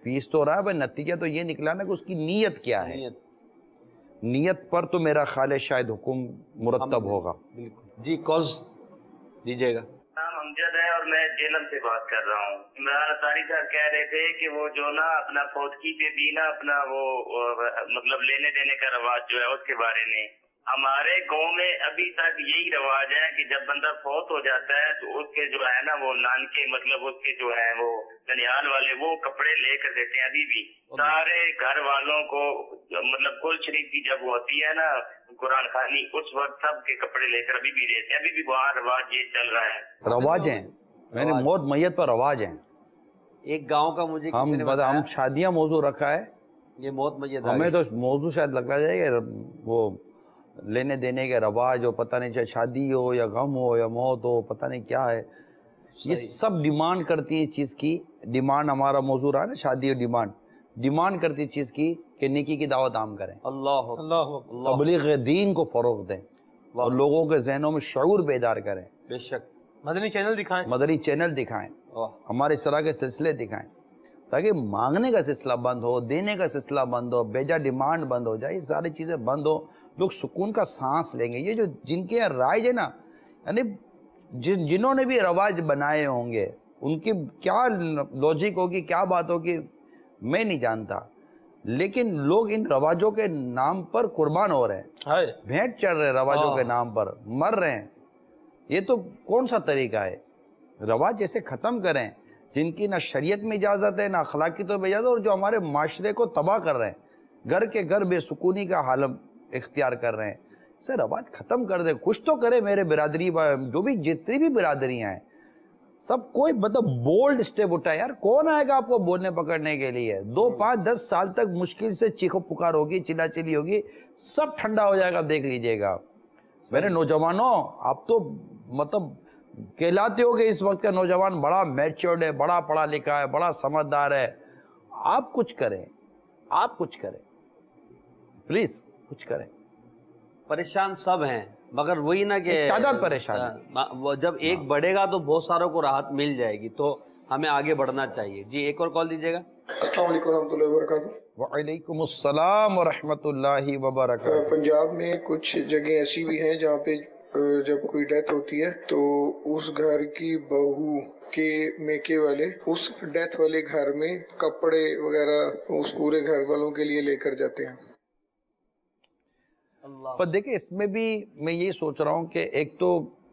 پیس تو رہا ہے، بھائی نتیجہ تو یہ نکلا نا کہ اس کی نیت کیا ہے. نیت پر تو میرا خیال ہے شاید حکم مرتب ہوگا. بالکل. جی کالز دیجیے گا. نام امجد ہے اور میں جیلم سے بات کر رہا ہوں. عمران اتاری صاحب کہہ رہے تھے کہ وہ جو نا اپنا فوتگی پہ بھی نا اپنا وہ مطلب لینے دینے کا رواج جو ہے اس کے بارے میں ہمارے گاؤں میں ابھی تک یہی رواج ہے کہ جب بندہ فوت ہو جاتا ہے تو اس کے جو ہے نا وہ نانکے مطلب اس کے جو ہے وہ ننیال والے وہ کپڑے لے کر دیتے ہیں. ابھی بھی سارے گھر والوں کو مطلب کل شریف کی جب ہوتی ہے نا قرآن خوانی اس وقت سب کے کپڑے لے کر ابھی بھی دیتے ہیں. ابھی بھی وہاں رواج یہ چل رہا ہے. رواج ہیں یعنی موت میت پر رواج ہیں. ایک گاؤں کا مجھے ہم شادیاں موضوع رکھا ہے، یہ موت میت ہمیں تو موضوع شاید لگتا جائے گا وہ لینے دینے کے رواج ہو، پتہ نہیں چاہے شادی ہو یا غم ہو یا موت ہو، پتہ نہیں کیا ہے. یہ سب ڈیمانڈ کرتی ہے اس چیز کی. ڈیمانڈ ہمارا موضوع رہا ہے نا، شادی اور ڈیمانڈ کرتی ہے چیز کی کہ نیکی کی دعوت عام کریں، اللہ تبلیغ دین کو فروغ دیں اور لوگوں کے ذہنوں میں شعور بیدار کریں. بے شک مدنی چینل دکھائیں، مدنی چینل دکھائیں، ہمارے اس طرح کے سلسلے دکھائیں تاکہ مانگنے کا سلسلہ بند ہو، دینے کا سلسلہ بند ہو، بیجا ڈیمانڈ بند ہو جائے، یہ ساری چیزیں بند ہو، لوگ سکون کا سانس لیں گے. یہ جو جن کے رائج ہے نا، یعنی جنہوں نے بھی رواج بنائے ہوں گے ان کی کیا لوجک ہوگی، کیا بات ہوگی میں نہیں جانتا، لیکن لوگ ان رواجوں کے نام پر قربان ہو رہے ہیں، بھینٹ چڑھ رہے ہیں رواجوں کے نام پر، مر رہے ہیں. یہ تو کون سا طریقہ ہے؟ رواج جیسے ختم کریں جن کی نہ شریعت میں اجازت ہے نہ اخلاقی طور پہ اجازت ہے، اور جو ہمارے معاشرے کو تباہ کر رہے ہیں، گھر کے گھر بے سکونی کا حالم اختیار کر رہے ہیں. اسے رواج ختم کر دیں. کچھ تو کرے میرے برادری جو بھی جتنی بھی برادریاں ہیں، سب کوئی مطلب بولڈ سٹیپ اٹھائے. یار کون آئے گا آپ کو بولنے پکڑنے کے لیے؟ 2 5 10 سال تک مشکل سے چیخو پکار ہوگی، چلا چلی ہوگی، سب ٹھنڈا ہو جائے گا. دیکھ لیجئے گا میرے نوجوانوں، آپ تو مطلب کہلاتے ہو کہ اس وقت کا نوجوان بڑا میچورڈ ہے، بڑا پڑھا لکھا ہے، بڑا سمجھدار ہے. آپ کچھ کریں، آپ کچھ کریں، پلیز کچھ کریں. پریشان سب ہیں مگر وہی نا کہ تعداد پریشان ہے. جب ایک بڑھے گا تو بہت ساروں کو راحت مل جائے گی، تو ہمیں آگے بڑھنا چاہیے. جی ایک اور کال دیجیے گا. السلام علیکم ورحمۃ اللہ وبرکاتہ. وعلیکم السلام ورحمۃ اللہ وبرکاتہ. پنجاب میں کچھ جگہ ایسی بھی ہیں جہاں پہ جب کوئی ڈیتھ ہوتی ہے تو اس گھر کی بہو کے میکے والے اس ڈیتھ والے گھر میں کپڑے وغیرہ اس پورے گھر والوں کے لیے لے کر جاتے ہیں. پر دیکھیں اس میں بھی میں یہ سوچ رہا ہوں کہ ایک تو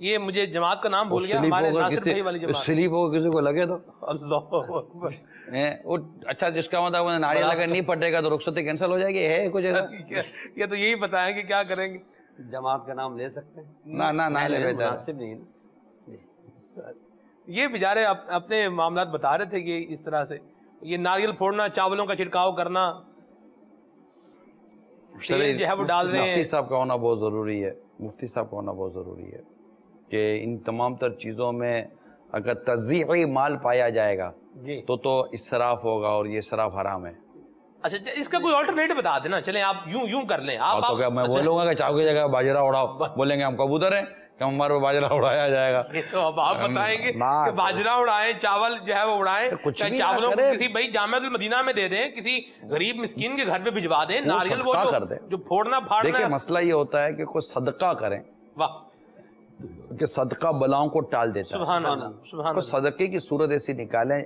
یہ مجھے جماعت کا نام بھول گیا، ہمارے ناصر بھائی والی جماعت. سلیپ ہو کسی کو لگے تو اللہ اکبر. اچھا جس کا مطلب ناریل اگر نہیں پٹے گا تو رخصتی کینسل ہو جائے گی، ہے کچھ ایسا؟ یہ تو یہی بتائیں کہ کیا کریں گے. جماعت کا نام لے سکتے ہیں؟ نہ لے بہتر. مناسب نہیں. یہ بیچارے اپنے معاملات بتا رہے تھے کہ اس طرح سے یہ ناریل پھوڑنا، چاولوں کا چھڑکاؤ کرنا، تیل جو ہے وہ ڈال رہے ہیں. مفتی صاحب کا ہونا بہت ضروری ہے، مفتی صاحب کا ہونا بہت ضروری ہے کہ ان تمام تر چیزوں میں اگر تضیعی مال پایا جائے گا جی تو اسراف ہوگا، اور یہ اسراف حرام ہے. اچھا اس کا کوئی آلٹرنیٹو بتا دینا. چلیں آپ یوں کر لیں. آپ تو کیا میں بولوں گا کہ چاو کی جگہ باجرہ اڑاؤ، بولیں گے ہم کبوتر ہیں کہ ہمارے کو باجرہ اڑایا جائے گا. یہ تو اب آپ بتائیں گے کہ باجرہ اڑائیں، چاول جو ہے وہ اڑائیں. چاولوں کو کسی بھائی جامعۃ المدینہ میں دے دیں، کسی غریب مسکین کے گھر پہ بھجوا دیں. ناریل وہ جو پھوڑنا پھاڑنا. دیکھیں مسئلہ یہ ہوتا ہے کہ کوئی صدقہ کریں، واہ کہ صدقہ بلاؤں کو ٹال دیتا ہے. سبحان اللہ، سبحان اللہ. صدقے کی صورت ایسی نکالیں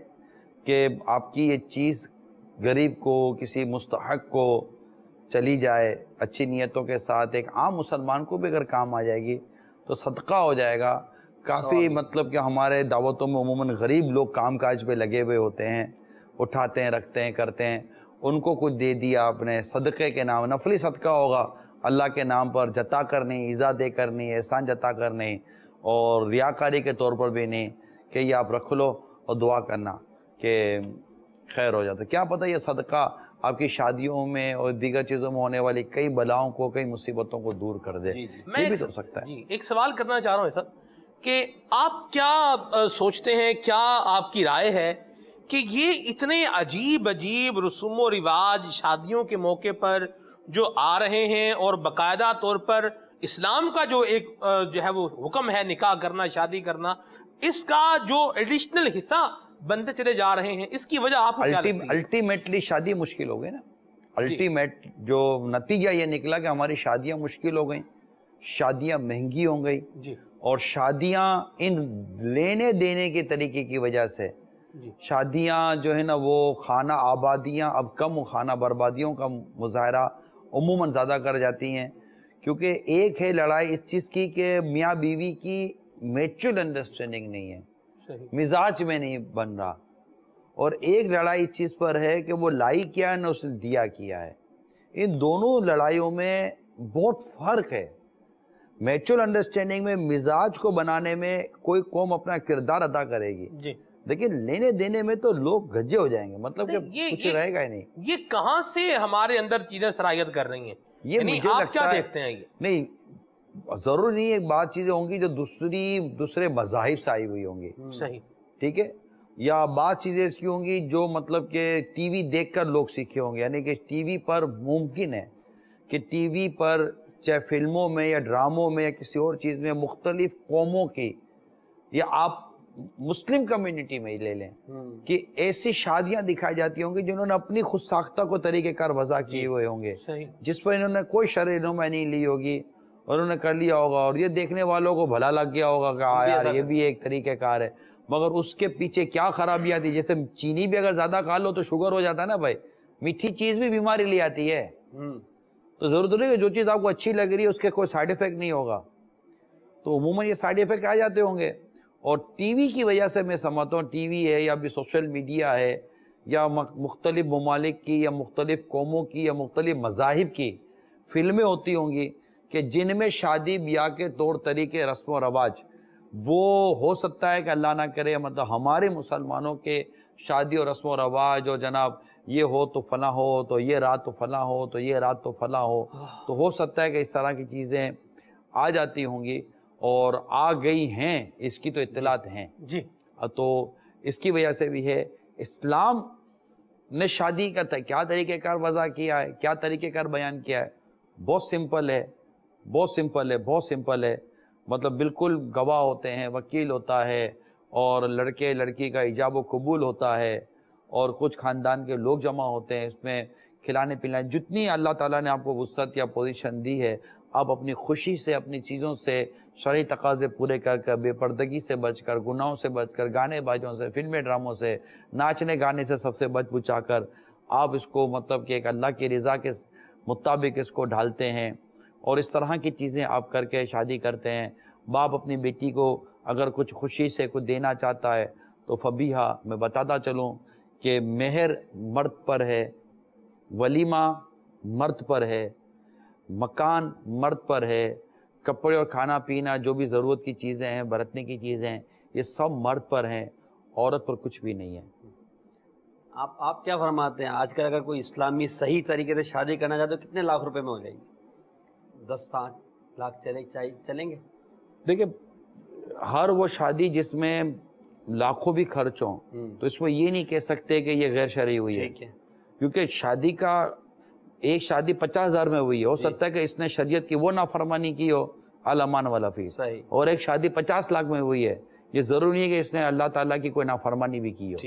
کہ آپ کی یہ چیز غریب کو، کسی مستحق کو چلی جائے اچھی نیتوں کے ساتھ. ایک عام مسلمان کو بھی اگر کام آ جائے گی تو صدقہ ہو جائے گا. کافی مطلب کہ ہمارے دعوتوں میں عموماً غریب لوگ کام کاج پہ لگے ہوئے ہوتے ہیں، اٹھاتے ہیں، رکھتے ہیں، کرتے ہیں. ان کو کچھ دے دیا آپ نے صدقے کے نام، نفلی صدقہ ہوگا اللہ کے نام پر، جتا کر نہیں، ایزا دے کر نہیں، احسان جتا کر نہیں، اور ریاکاری کے طور پر بھی نہیں کہ یہ آپ رکھ لو اور دعا کرنا کہ خیر ہو جاتا. کیا پتہ یہ صدقہ آپ کی شادیوں میں اور دیگر چیزوں میں ہونے والی کئی بلاؤں کو، کئی مصیبتوں کو دور کر دے. یہ بھی تو ہو سکتا ہے. جی ایک سوال کرنا چاہ رہا ہوں سر کہ آپ کیا سوچتے ہیں، کیا آپ کی رائے ہے کہ یہ اتنے عجیب رسوم و رواج شادیوں کے موقع پر جو آ رہے ہیں، اور باقاعدہ طور پر اسلام کا جو ایک جو ہے وہ حکم ہے نکاح کرنا، شادی کرنا، اس کا جو ایڈیشنل حصہ بنتے چلے جا رہے ہیں، اس کی وجہ آپ کو کیا لگتی ہے؟ الٹیمیٹلی شادی مشکل ہو گئی نا. الٹیمیٹ جو نتیجہ یہ نکلا کہ ہماری شادیاں مشکل ہو گئیں، شادیاں مہنگی ہو گئی، اور شادیاں ان لینے دینے کے طریقے کی وجہ سے شادیاں جو ہے نا وہ خانہ آبادیاں اب کم، خانہ بربادیوں کا مظاہرہ عموماً زیادہ کر جاتی ہیں. کیونکہ ایک ہے لڑائی اس چیز کی کہ میاں بیوی کی میچور انڈرسٹینڈنگ نہیں ہے، مزاج میں نہیں بن رہا، اور ایک لڑائی اس چیز پر ہے کہ وہ لائی کیا ہے نہ اس نے دیا کیا ہے. ان دونوں لڑائیوں میں بہت فرق ہے. میچور انڈرسٹینڈنگ میں مزاج کو بنانے میں کوئی قوم اپنا کردار ادا کرے گی، لیکن لینے دینے میں تو لوگ گجے ہو جائیں گے، مطلب کہ کچھ رہے گا ہی نہیں. یہ کہاں سے ہمارے اندر چیزیں سرایت کر رہی ہیں؟ یہ مجھے آپ کیا دیکھتے ہیں؟ یہ نہیں ضروری نہیں، ایک بات چیزیں ہوں گی جو دوسرے مذاہب سے آئی ہوئی ہوں گی، صحیح، ٹھیک ہے، یا بات چیزیں اس کی ہوں گی جو مطلب کہ ٹی وی دیکھ کر لوگ سیکھے ہوں گے. یعنی کہ ٹی وی پر ممکن ہے کہ ٹی وی پر چاہے فلموں میں یا ڈراموں میں یا کسی اور چیز میں مختلف قوموں کی، یا آپ مسلم کمیونٹی میں ہی لے لیں کہ ایسی شادیاں دکھائی جاتی ہوں گی جنہوں نے اپنی خود ساختہ کو طریقہ کار وضع کیے ہوئے ہوں گے، جس پر انہوں نے کوئی شرعی رہنمائی نہیں لی ہوگی، اور انہوں نے کر لیا ہوگا، اور یہ دیکھنے والوں کو بھلا لگ گیا ہوگا کہ یار یہ بھی ایک طریقہ کار ہے. مگر اس کے پیچھے کیا خرابی آتی ہے؟ جیسے چینی بھی اگر زیادہ کھا لو تو شوگر ہو جاتا ہے نا بھائی، میٹھی چیز بھی بیماری لے آتی ہے. تو ضرورت نہیں کہ جو چیز آپ کو اچھی لگ رہی ہے اس کے کوئی سائیڈ ایفیکٹ نہیں ہوگا. تو عموماً یہ سائیڈ ایفیکٹ آ جاتے ہوں گے. اور ٹی وی کی وجہ سے میں سمجھتا ہوں، ٹی وی ہے یا بھی سوشل میڈیا ہے یا مختلف ممالک کی یا مختلف قوموں کی یا مختلف مذاہب کی فلمیں ہوتی ہوں گی کہ جن میں شادی بیاہ کے طور طریقے، رسم و رواج، وہ ہو سکتا ہے کہ اللہ نہ کرے مطلب ہمارے مسلمانوں کے شادی اور رسم و رواج، اور جناب یہ ہو تو فلاں ہو، تو یہ رات تو فلاں ہو، تو یہ رات تو فلاں ہو، تو ہو سکتا ہے کہ اس طرح کی چیزیں آ جاتی ہوں گی، اور آ گئی ہیں، اس کی تو اطلاعات ہیں. تو اس کی وجہ سے بھی ہے. اسلام نے شادی کا کیا طریقہ کار وضع کیا ہے، کیا طریقہ کار بیان کیا ہے؟ بہت سمپل ہے، بہت سمپل ہے، بہت سمپل ہے. مطلب بالکل گواہ ہوتے ہیں، وکیل ہوتا ہے، اور لڑکے لڑکی کا ایجاب و قبول ہوتا ہے، اور کچھ خاندان کے لوگ جمع ہوتے ہیں. اس میں کھلانے پلانے، جتنی اللہ تعالیٰ نے آپ کو وسعت یا پوزیشن دی ہے، آپ اپنی خوشی سے، اپنی چیزوں سے، شرعی تقاضے پورے کر کر، بے پردگی سے بچ کر، گناہوں سے بچ کر، گانے بازوں سے، فلمیں ڈراموں سے، ناچنے گانے سے سب سے بچ بچا کر آپ اس کو مطلب کہ ایک اللہ کی رضا کے مطابق اس کو ڈھالتے ہیں، اور اس طرح کی چیزیں آپ کر کے شادی کرتے ہیں. باپ اپنی بیٹی کو اگر کچھ خوشی سے کچھ دینا چاہتا ہے تو فبیہا، میں بتاتا چلوں کہ مہر مرد پر ہے، ولیمہ مرد پر ہے، مکان مرد پر ہے، کپڑے اور کھانا پینا جو بھی ضرورت کی چیزیں ہیں، برتنے کی چیزیں ہیں، یہ سب مرد پر ہیں، عورت پر کچھ بھی نہیں ہے۔ آپ کیا فرماتے ہیں آج کل اگر کوئی اسلامی صحیح طریقے سے شادی کرنا چاہے تو کتنے لاکھ روپے میں ہو جائے گی؟ 10-5 لاکھ چلیں گے؟ دیکھیں، ہر وہ شادی جس میں لاکھوں بھی خرچ ہوں تو اس میں یہ نہیں کہہ سکتے کہ یہ غیر شرعی ہوئی ہے، کیونکہ شادی کا ایک شادی 50,000 میں ہوئی ہے، ہو سکتا ہے کہ اس نے شریعت کی وہ نافرمانی کی ہو، الامان والا فیس، اور ایک شادی 50 لاکھ میں ہوئی ہے، یہ ضروری نہیں ہے کہ اس نے اللہ تعالیٰ کی کوئی نافرمانی بھی کی ہو۔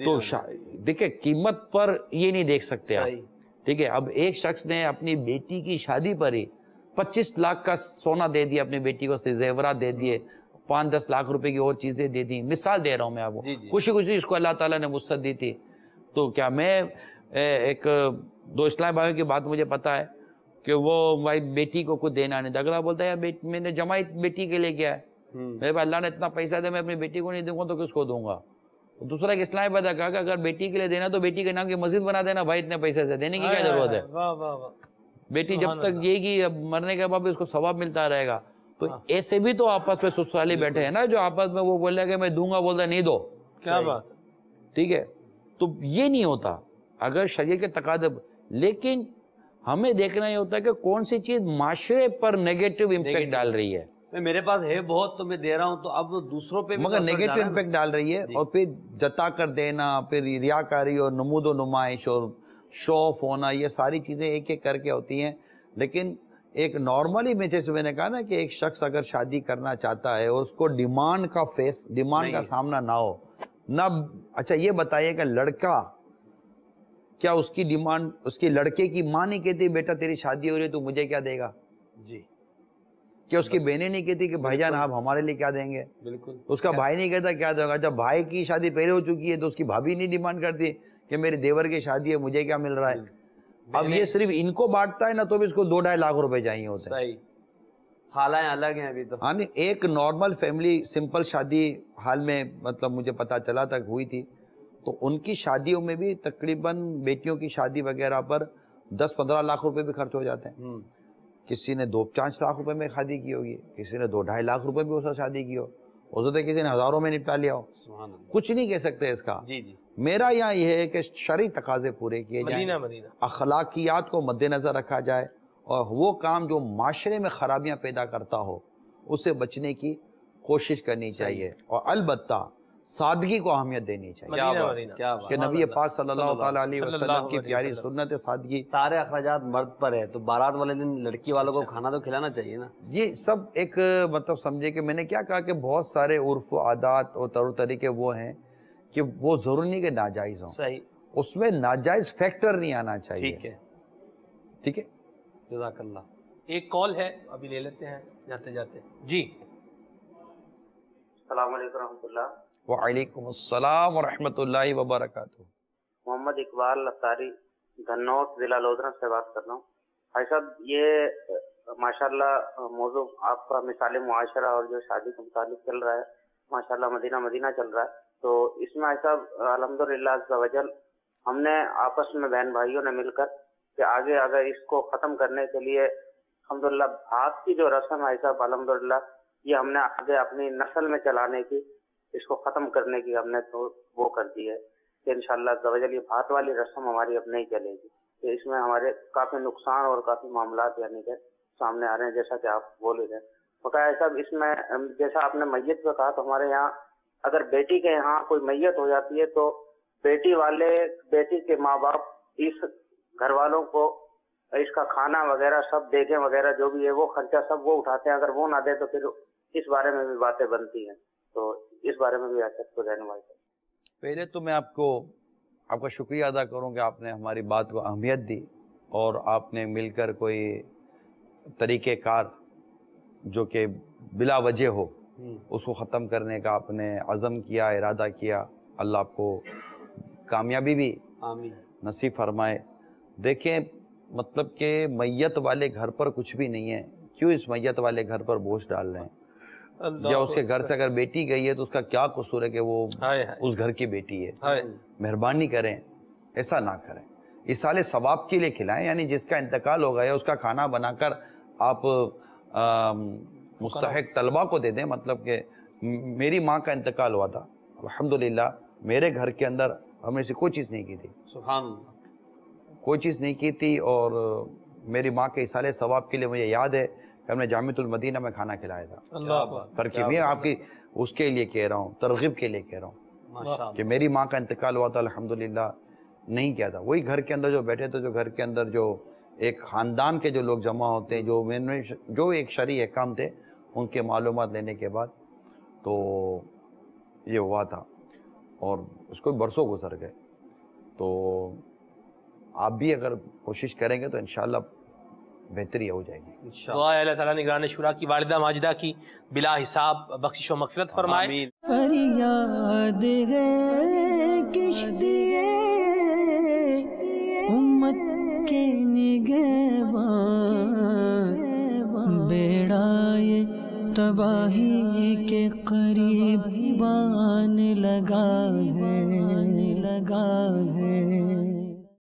تو دیکھیں قیمت پر یہ نہیں دیکھ سکتے آپ، ٹھیک ہے؟ اب ایک شخص نے اپنی بیٹی کی شادی پر ہی 25 لاکھ کا سونا دے دیا، اپنی بیٹی کو زیورات دے دیے، 5-10 لاکھ روپے کی اور چیزیں دے دی، مثال دے رہا ہوں میں آپ کو، خوشی خوشی اس کو اللہ تعالیٰ نے وسعت دی تھی۔ تو کیا میں ایک دو اسلام بھائیوں کی بات مجھے پتا ہے کہ وہ بھائی بیٹی کو کچھ دینا نہیں، اگلا بولتا ہے یار میں نے جمع بیٹی کے لیے کیا ہے، میرے پاس اللہ نے اتنا پیسہ دیا، میں اپنی بیٹی کو نہیں دوں گا تو کس کو دوں گا؟ دوسرا ایک اسلام بھائی کہا کہ اگر بیٹی کے لیے دینا تو بیٹی کے نام کی مسجد بنا دینا بھائی، اتنے پیسے سے دینے کی کیا ضرورت ہے؟ بیٹی جب تک یہ گی اب مرنے کے بعد اس کو ثواب ملتا رہے گا۔ تو ایسے بھی تو آپس میں سسرالی بیٹھے ہیں نا، جو آپس میں وہ بولے کہ میں دوں گا، بولتا نہیں دو، کیا بات، ٹھیک ہے؟ تو یہ نہیں ہوتا اگر شریعت کے تقاضے، لیکن ہمیں دیکھنا یہ ہوتا ہے کہ کون سی چیز معاشرے پر نیگیٹو امپیکٹ ڈال رہی ہے۔ میرے پاس ہے بہت تو میں دے رہا ہوں، تو اب دوسروں پہ مگر نیگیٹو امپیکٹ ڈال رہی ہے، اور پھر جتا کر دینا، پھر ریاکاری اور نمود و نمائش اور شو آف ہونا، یہ ساری چیزیں ایک ایک کر کے ہوتی ہیں۔ لیکن ایک نارملی میں جیسے میں نے کہا نا کہ ایک شخص اگر شادی کرنا چاہتا ہے اور اس کو ڈیمانڈ کا سامنا نہ ہو، نہ اچھا یہ بتائیے کہ لڑکا کیا اس کی ڈیمانڈ، اس کی لڑکے کی ماں نہیں کہتی بیٹا تیری شادی ہو رہی ہے تو مجھے کیا دے گا؟ جی۔ کیا اس کی بہنیں نہیں کہتی کہ بھائی جان آپ ہمارے لیے کیا دیں گے؟ بالکل۔ اس کا بھائی نہیں کہتا کیا دے گا؟ جب بھائی کی شادی پہلے ہو چکی ہے تو اس کی بھابھی نہیں ڈیمانڈ کرتی کہ میرے دیور کی شادی ہے مجھے کیا مل رہا ہے؟ اب یہ صرف ان کو بانٹتا ہے نا تو بھی اس کو 2-2.5 لاکھ روپے چاہیے ہوتے ہیں۔ صحیح، خالائیں الگ ہیں ابھی تو۔ ہاں، ایک نارمل فیملی سمپل شادی حال میں مطلب مجھے پتا چلا تک ہوئی تھی، تو ان کی شادیوں میں بھی تقریباً بیٹیوں کی شادی وغیرہ پر 10-15 لاکھ روپے بھی خرچ ہو جاتے ہیں۔ کسی نے 2-5 لاکھ روپے میں شادی کی ہوگی، کسی نے 2-2.5 لاکھ روپے بھی اس سے شادی کی ہو سکتا ہے کسی نے ہزاروں میں نپٹا لیا ہو۔ کچھ نہیں کہہ سکتے اس کا۔ میرا یہاں یہ ہے کہ شرعی تقاضے پورے کیے جائیں، اخلاقیات کو مد نظر رکھا جائے، اور وہ کام جو معاشرے میں خرابیاں پیدا کرتا ہو اسے بچنے کی کوشش کرنی چاہیے، اور البتہ سادگی کو اہمیت دینی چاہیے کہ نبی پاک صلی اللہ تعالیٰ علیہ وسلم کی پیاری سنت سادگی۔ سارے اخراجات مرد پر ہے تو بارات والے دن لڑکی والوں کو کھانا تو کھلانا چاہیے نا۔ یہ سب ایک مطلب سمجھے کہ میں نے کیا کہا کہ بہت سارے عرف و عادات اور طور طریقے وہ ہیں کہ وہ ضروری نہیں کہ ناجائز ہوں، صحیح، اس میں ناجائز فیکٹر نہیں آنا چاہیے۔ ٹھیک ہے، ٹھیک ہے، جزاک اللہ۔ ایک کال ہے ابھی لے لیتے ہیں جاتے جاتے۔ جی السلام علیکم رحمۃ اللہ۔ وعلیکم السلام ورحمۃ اللہ وبرکاتہ۔ محمد اقبال افطاری دھنوت ضلع لودھرا سے بات کر رہا ہوں۔ بھائی صاحب، یہ ماشاءاللہ موضوع آپ کا مثال معاشرہ اور جو شادی کے متعلق چل رہا ہے، ماشاءاللہ مدینہ مدینہ چل رہا ہے، تو اس میں بھائی صاحب الحمدللہ عز و جل ہم نے آپس میں بہن بھائیوں نے مل کر کہ آگے اگر اس کو ختم کرنے کے لیے الحمدللہ ہاتھ کی جو رسم ہے صاحب الحمدللہ یہ ہم نے آگے اپنی نسل میں چلانے کی، اس کو ختم کرنے کی ہم نے تو وہ کر دی ہے کہ انشاءاللہ عز و جل یہ بھات والی رسم ہماری اب نہیں چلے گی۔ کہ اس میں ہمارے کافی نقصان اور کافی معاملات یعنی کہ سامنے آ رہے ہیں، جیسا کہ آپ بولے تھے بقایا صاحب۔ اس میں جیسا آپ نے میت پہ کہا، تو ہمارے یہاں اگر بیٹی کے یہاں کوئی میت ہو جاتی ہے تو بیٹی کے ماں باپ اس گھر والوں کو اس کا کھانا وغیرہ سب دیگیں وغیرہ جو بھی ہے وہ خرچہ سب وہ اٹھاتے ہیں، اگر وہ نہ دے تو پھر اس بارے میں بھی باتیں بنتی ہیں، تو اس بارے میں بھی اچھا کو رہنمائی کریں۔ پہلے تو میں آپ کا شکریہ ادا کروں کہ آپ نے ہماری بات کو اہمیت دی اور آپ نے مل کر کوئی طریقہ کار جو کہ بلا وجہ ہو اس کو ختم کرنے کا آپ نے عزم کیا، ارادہ کیا۔ اللہ آپ کو کامیابی بھی نصیب فرمائے۔ دیکھیں مطلب کہ میت والے گھر پر کچھ بھی نہیں ہے، کیوں اس میت والے گھر پر بوجھ ڈال رہے ہیں؟ یا اس کے گھر سے اگر بیٹی گئی ہے تو اس کا کیا قصور ہے کہ وہ اس گھر کی بیٹی ہے. مہربانی کریں ایسا نہ کریں. ایصال ثواب کے لیے کھلائیں، یعنی جس کا انتقال ہو گیا اس کا کھانا بنا کر آپ مستحق طلبہ کو دے دیں. مطلب کہ میری ماں کا انتقال ہوا تھا، الحمدللہ میرے گھر کے اندر ہم نے ایسی کوئی چیز نہیں کی تھی، سبحان اللہ، کوئی چیز نہیں کی تھی. اور میری ماں کے ایصال ثواب کے لیے مجھے یاد ہے کہ ہم نے جامعۃ المدینہ میں کھانا کھلایا تھا. ترکیب میں آپ کی اس کے لیے کہہ رہا ہوں، ترغیب کے لیے کہہ رہا ہوں کہ میری ماں کا انتقال ہوا تھا، الحمدللہ نہیں کیا تھا. وہی گھر کے اندر جو بیٹھے تھے، جو گھر کے اندر جو ایک خاندان کے جو لوگ جمع ہوتے ہیں، جو ایک شرعی احکام تھے ان کے معلومات لینے کے بعد تو یہ ہوا تھا. اور اس کو برسوں گزر گئے. تو آپ بھی اگر کوشش کریں گے تو انشاءاللہ بہتری ہو جائے گی. دعا ہے اللہ تعالیٰ نگران شورا کی والدہ ماجدہ کی بلا حساب بخشش و مغفرت فرمائے. فریاد ہے کشتیے امت کے نگہبان، بیڑائے تباہی کے قریب بان لگا ہے.